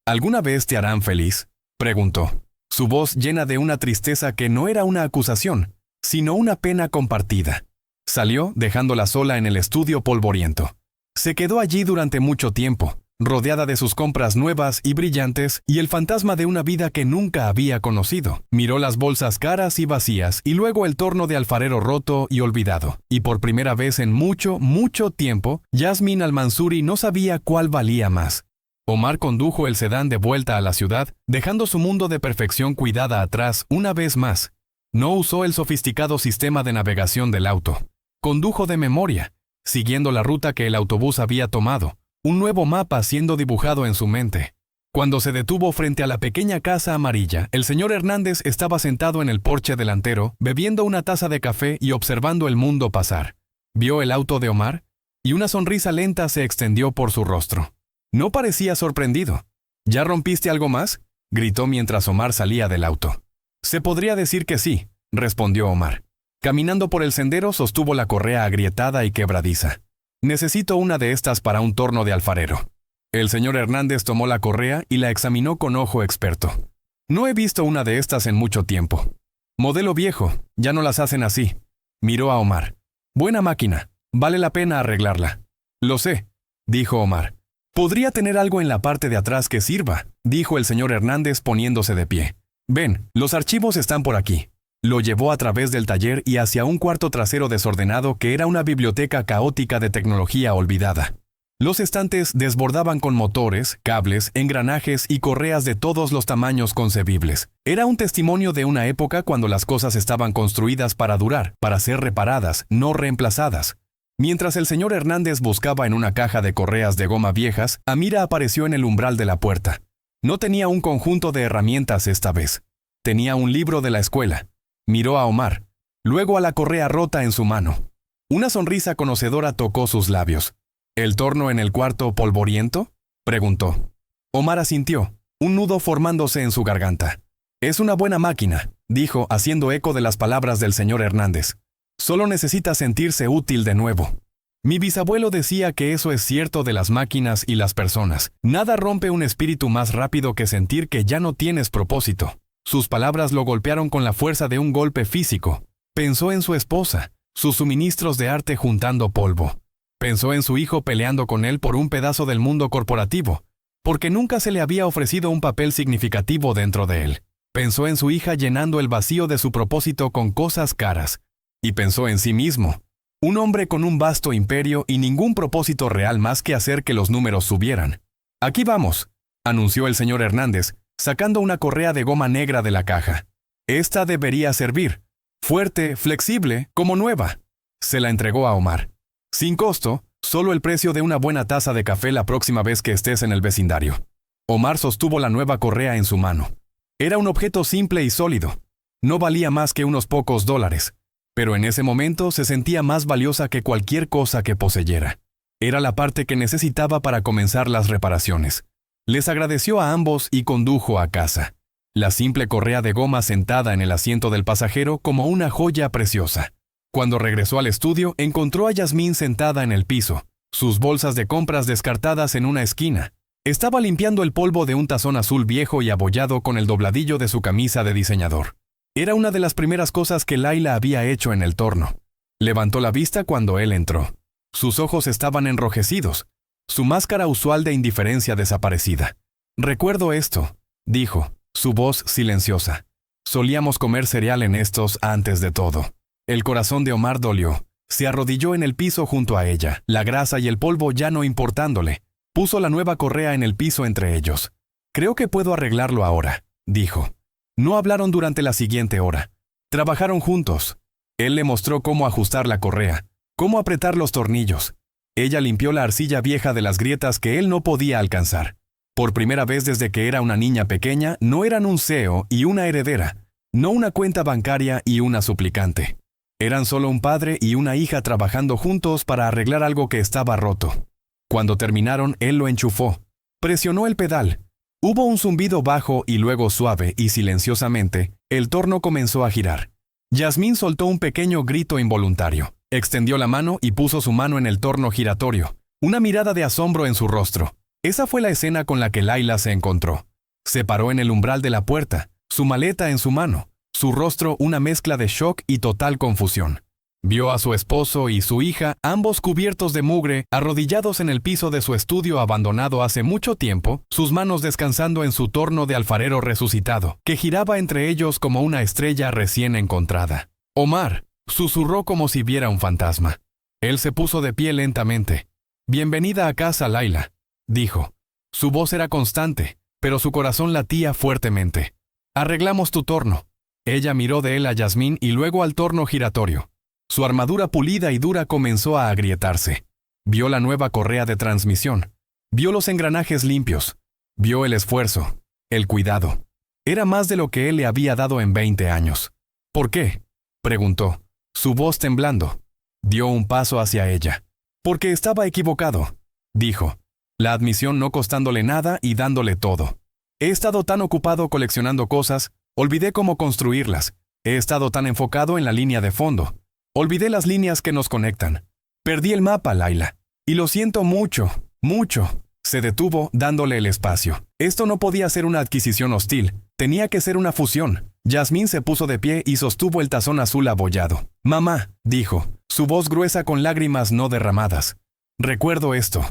¿Alguna vez te harán feliz? Preguntó. Su voz llena de una tristeza que no era una acusación, sino una pena compartida. Salió, dejándola sola en el estudio polvoriento. Se quedó allí durante mucho tiempo, rodeada de sus compras nuevas y brillantes y el fantasma de una vida que nunca había conocido. Miró las bolsas caras y vacías y luego el torno de alfarero roto y olvidado. Y por primera vez en mucho, mucho tiempo, Yasmín Al-Mansuri no sabía cuál valía más. Omar condujo el sedán de vuelta a la ciudad, dejando su mundo de perfección cuidada atrás una vez más. No usó el sofisticado sistema de navegación del auto. Condujo de memoria, siguiendo la ruta que el autobús había tomado, un nuevo mapa siendo dibujado en su mente. Cuando se detuvo frente a la pequeña casa amarilla, el señor Hernández estaba sentado en el porche delantero, bebiendo una taza de café y observando el mundo pasar. Vio el auto de Omar, y una sonrisa lenta se extendió por su rostro. No parecía sorprendido. ¿Ya rompiste algo más?, gritó mientras Omar salía del auto. Se podría decir que sí, respondió Omar. Caminando por el sendero sostuvo la correa agrietada y quebradiza. Necesito una de estas para un torno de alfarero. El señor Hernández tomó la correa y la examinó con ojo experto. No he visto una de estas en mucho tiempo. Modelo viejo, ya no las hacen así. Miró a Omar. Buena máquina, vale la pena arreglarla. Lo sé, dijo Omar. Podría tener algo en la parte de atrás que sirva, dijo el señor Hernández poniéndose de pie. Ven, los archivos están por aquí. Lo llevó a través del taller y hacia un cuarto trasero desordenado que era una biblioteca caótica de tecnología olvidada. Los estantes desbordaban con motores, cables, engranajes y correas de todos los tamaños concebibles. Era un testimonio de una época cuando las cosas estaban construidas para durar, para ser reparadas, no reemplazadas. Mientras el señor Hernández buscaba en una caja de correas de goma viejas, Amira apareció en el umbral de la puerta. No tenía un conjunto de herramientas esta vez. Tenía un libro de la escuela. Miró a Omar, luego a la correa rota en su mano. Una sonrisa conocedora tocó sus labios. ¿El torno en el cuarto polvoriento?, preguntó. Omar asintió, un nudo formándose en su garganta. Es una buena máquina, dijo, haciendo eco de las palabras del señor Hernández. Solo necesita sentirse útil de nuevo. Mi bisabuelo decía que eso es cierto de las máquinas y las personas. Nada rompe un espíritu más rápido que sentir que ya no tienes propósito. Sus palabras lo golpearon con la fuerza de un golpe físico. Pensó en su esposa, sus suministros de arte juntando polvo. Pensó en su hijo peleando con él por un pedazo del mundo corporativo, porque nunca se le había ofrecido un papel significativo dentro de él. Pensó en su hija llenando el vacío de su propósito con cosas caras. Y pensó en sí mismo, un hombre con un vasto imperio y ningún propósito real más que hacer que los números subieran. Aquí vamos, anunció el señor Hernández, sacando una correa de goma negra de la caja. Esta debería servir. Fuerte, flexible, como nueva. Se la entregó a Omar. Sin costo, solo el precio de una buena taza de café la próxima vez que estés en el vecindario. Omar sostuvo la nueva correa en su mano. Era un objeto simple y sólido. No valía más que unos pocos dólares, pero en ese momento se sentía más valiosa que cualquier cosa que poseyera. Era la parte que necesitaba para comenzar las reparaciones. Les agradeció a ambos y condujo a casa. La simple correa de goma sentada en el asiento del pasajero como una joya preciosa. Cuando regresó al estudio, encontró a Yasmín sentada en el piso, sus bolsas de compras descartadas en una esquina. Estaba limpiando el polvo de un tazón azul viejo y abollado con el dobladillo de su camisa de diseñador. Era una de las primeras cosas que Laila había hecho en el torno. Levantó la vista cuando él entró. Sus ojos estaban enrojecidos, su máscara usual de indiferencia desaparecida. «Recuerdo esto», dijo, su voz silenciosa. «Solíamos comer cereal en estos antes de todo». El corazón de Omar dolió. Se arrodilló en el piso junto a ella, la grasa y el polvo ya no importándole. Puso la nueva correa en el piso entre ellos. «Creo que puedo arreglarlo ahora», dijo. No hablaron durante la siguiente hora. Trabajaron juntos. Él le mostró cómo ajustar la correa, cómo apretar los tornillos. Ella limpió la arcilla vieja de las grietas que él no podía alcanzar. Por primera vez desde que era una niña pequeña, no eran un CEO y una heredera, no una cuenta bancaria y una suplicante. Eran solo un padre y una hija trabajando juntos para arreglar algo que estaba roto. Cuando terminaron, él lo enchufó. Presionó el pedal. Hubo un zumbido bajo y luego suave y silenciosamente, el torno comenzó a girar. Yasmín soltó un pequeño grito involuntario. Extendió la mano y puso su mano en el torno giratorio. Una mirada de asombro en su rostro. Esa fue la escena con la que Laila se encontró. Se paró en el umbral de la puerta, su maleta en su mano. Su rostro una mezcla de shock y total confusión. Vio a su esposo y su hija, ambos cubiertos de mugre, arrodillados en el piso de su estudio abandonado hace mucho tiempo, sus manos descansando en su torno de alfarero resucitado, que giraba entre ellos como una estrella recién encontrada. «Omar», susurró como si viera un fantasma. Él se puso de pie lentamente. «Bienvenida a casa, Laila», dijo. Su voz era constante, pero su corazón latía fuertemente. «Arreglamos tu torno». Ella miró de él a Yasmín y luego al torno giratorio. Su armadura pulida y dura comenzó a agrietarse. Vio la nueva correa de transmisión. Vio los engranajes limpios. Vio el esfuerzo, el cuidado. Era más de lo que él le había dado en 20 años. «¿Por qué?», preguntó, su voz temblando. Dio un paso hacia ella. «Porque estaba equivocado», dijo, la admisión no costándole nada y dándole todo. «He estado tan ocupado coleccionando cosas, olvidé cómo construirlas. He estado tan enfocado en la línea de fondo. Olvidé las líneas que nos conectan. Perdí el mapa, Laila. Y lo siento mucho, mucho». Se detuvo, dándole el espacio. Esto no podía ser una adquisición hostil. Tenía que ser una fusión. Yasmín se puso de pie y sostuvo el tazón azul abollado. «Mamá», dijo, su voz gruesa con lágrimas no derramadas. «Recuerdo esto».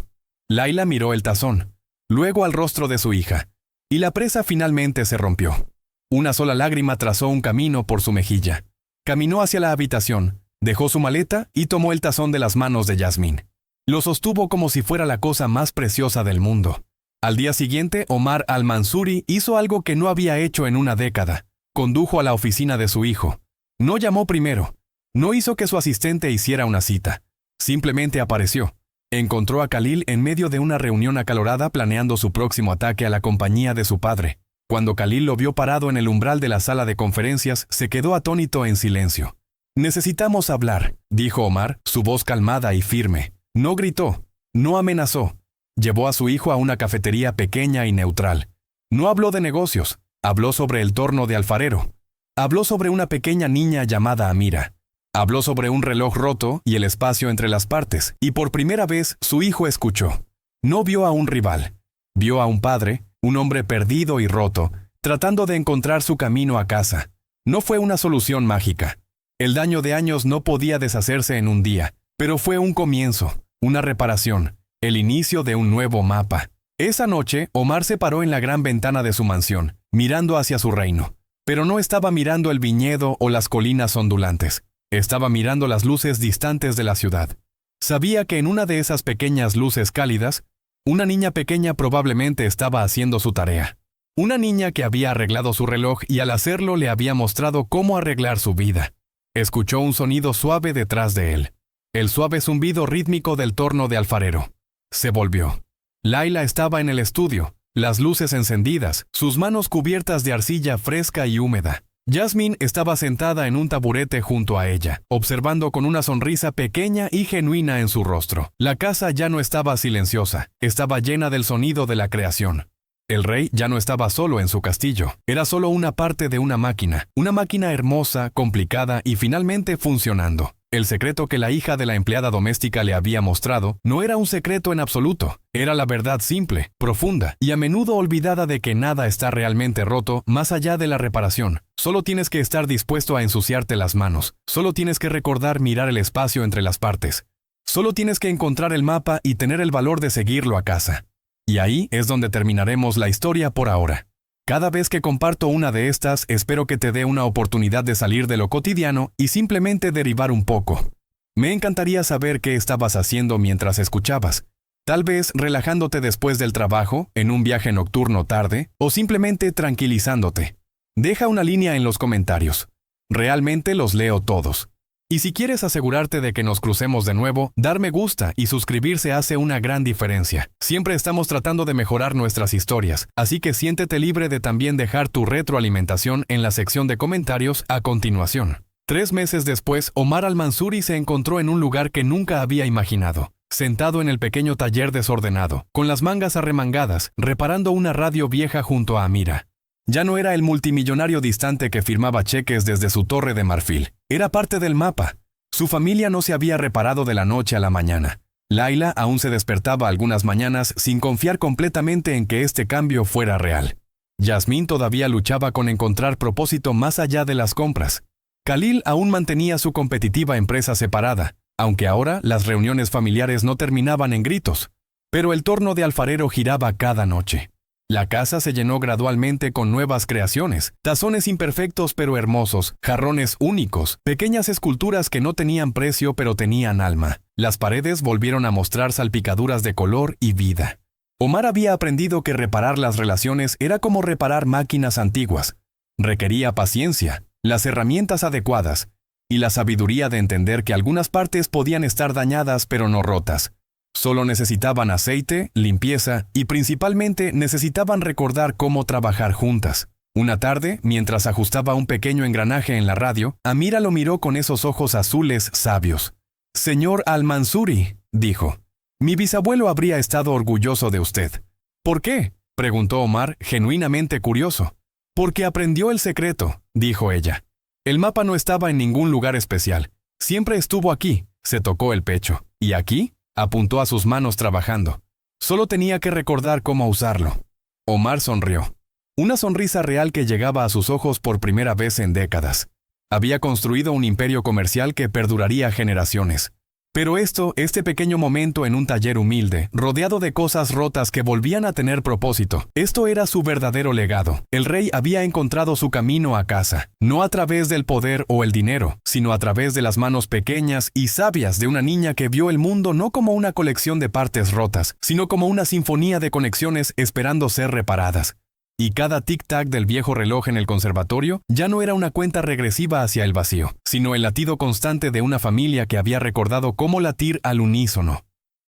Laila miró el tazón, luego al rostro de su hija, y la presa finalmente se rompió. Una sola lágrima trazó un camino por su mejilla. Caminó hacia la habitación, dejó su maleta y tomó el tazón de las manos de Yasmín. Lo sostuvo como si fuera la cosa más preciosa del mundo. Al día siguiente, Omar al-Mansuri hizo algo que no había hecho en una década. Condujo a la oficina de su hijo. No llamó primero. No hizo que su asistente hiciera una cita. Simplemente apareció. Encontró a Khalil en medio de una reunión acalorada planeando su próximo ataque a la compañía de su padre. Cuando Khalil lo vio parado en el umbral de la sala de conferencias, se quedó atónito en silencio. «Necesitamos hablar», dijo Omar, su voz calmada y firme. No gritó, no amenazó. Llevó a su hijo a una cafetería pequeña y neutral. No habló de negocios, habló sobre el torno de alfarero. Habló sobre una pequeña niña llamada Amira. Habló sobre un reloj roto y el espacio entre las partes, y por primera vez su hijo escuchó. No vio a un rival. Vio a un padre, un hombre perdido y roto, tratando de encontrar su camino a casa. No fue una solución mágica. El daño de años no podía deshacerse en un día, pero fue un comienzo, una reparación, el inicio de un nuevo mapa. Esa noche, Omar se paró en la gran ventana de su mansión, mirando hacia su reino. Pero no estaba mirando el viñedo o las colinas ondulantes. Estaba mirando las luces distantes de la ciudad. Sabía que en una de esas pequeñas luces cálidas, una niña pequeña probablemente estaba haciendo su tarea. Una niña que había arreglado su reloj y al hacerlo le había mostrado cómo arreglar su vida. Escuchó un sonido suave detrás de él. El suave zumbido rítmico del torno de alfarero. Se volvió. Laila estaba en el estudio, las luces encendidas, sus manos cubiertas de arcilla fresca y húmeda. Yasmín estaba sentada en un taburete junto a ella, observando con una sonrisa pequeña y genuina en su rostro. La casa ya no estaba silenciosa, estaba llena del sonido de la creación. El rey ya no estaba solo en su castillo, era solo una parte de una máquina hermosa, complicada y finalmente funcionando. El secreto que la hija de la empleada doméstica le había mostrado no era un secreto en absoluto, era la verdad simple, profunda y a menudo olvidada de que nada está realmente roto más allá de la reparación. Solo tienes que estar dispuesto a ensuciarte las manos, solo tienes que recordar mirar el espacio entre las partes, solo tienes que encontrar el mapa y tener el valor de seguirlo a casa. Y ahí es donde terminaremos la historia por ahora. Cada vez que comparto una de estas, espero que te dé una oportunidad de salir de lo cotidiano y simplemente derivar un poco. Me encantaría saber qué estabas haciendo mientras escuchabas. Tal vez relajándote después del trabajo, en un viaje nocturno tarde, o simplemente tranquilizándote. Deja una línea en los comentarios. Realmente los leo todos. Y si quieres asegurarte de que nos crucemos de nuevo, dar me gusta y suscribirse hace una gran diferencia. Siempre estamos tratando de mejorar nuestras historias, así que siéntete libre de también dejar tu retroalimentación en la sección de comentarios a continuación. 3 meses después, Omar al-Mansuri se encontró en un lugar que nunca había imaginado. Sentado en el pequeño taller desordenado, con las mangas arremangadas, reparando una radio vieja junto a Amira. Ya no era el multimillonario distante que firmaba cheques desde su torre de marfil. Era parte del mapa. Su familia no se había reparado de la noche a la mañana. Laila aún se despertaba algunas mañanas sin confiar completamente en que este cambio fuera real. Yasmín todavía luchaba con encontrar propósito más allá de las compras. Khalil aún mantenía su competitiva empresa separada, aunque ahora las reuniones familiares no terminaban en gritos. Pero el torno de alfarero giraba cada noche. La casa se llenó gradualmente con nuevas creaciones, tazones imperfectos pero hermosos, jarrones únicos, pequeñas esculturas que no tenían precio pero tenían alma. Las paredes volvieron a mostrar salpicaduras de color y vida. Omar había aprendido que reparar las relaciones era como reparar máquinas antiguas. Requería paciencia, las herramientas adecuadas y la sabiduría de entender que algunas partes podían estar dañadas pero no rotas. Solo necesitaban aceite, limpieza y principalmente necesitaban recordar cómo trabajar juntas. Una tarde, mientras ajustaba un pequeño engranaje en la radio, Amira lo miró con esos ojos azules sabios. «Señor al-Mansuri», dijo, «mi bisabuelo habría estado orgulloso de usted». «¿Por qué?», preguntó Omar, genuinamente curioso. «Porque aprendió el secreto», dijo ella. «El mapa no estaba en ningún lugar especial. Siempre estuvo aquí», se tocó el pecho. «¿Y aquí?», apuntó a sus manos trabajando. Solo tenía que recordar cómo usarlo. Omar sonrió. Una sonrisa real que llegaba a sus ojos por primera vez en décadas. Había construido un imperio comercial que perduraría generaciones. Pero este pequeño momento en un taller humilde, rodeado de cosas rotas que volvían a tener propósito, esto era su verdadero legado. El rey había encontrado su camino a casa, no a través del poder o el dinero, sino a través de las manos pequeñas y sabias de una niña que vio el mundo no como una colección de partes rotas, sino como una sinfonía de conexiones esperando ser reparadas. Y cada tic-tac del viejo reloj en el conservatorio ya no era una cuenta regresiva hacia el vacío, sino el latido constante de una familia que había recordado cómo latir al unísono.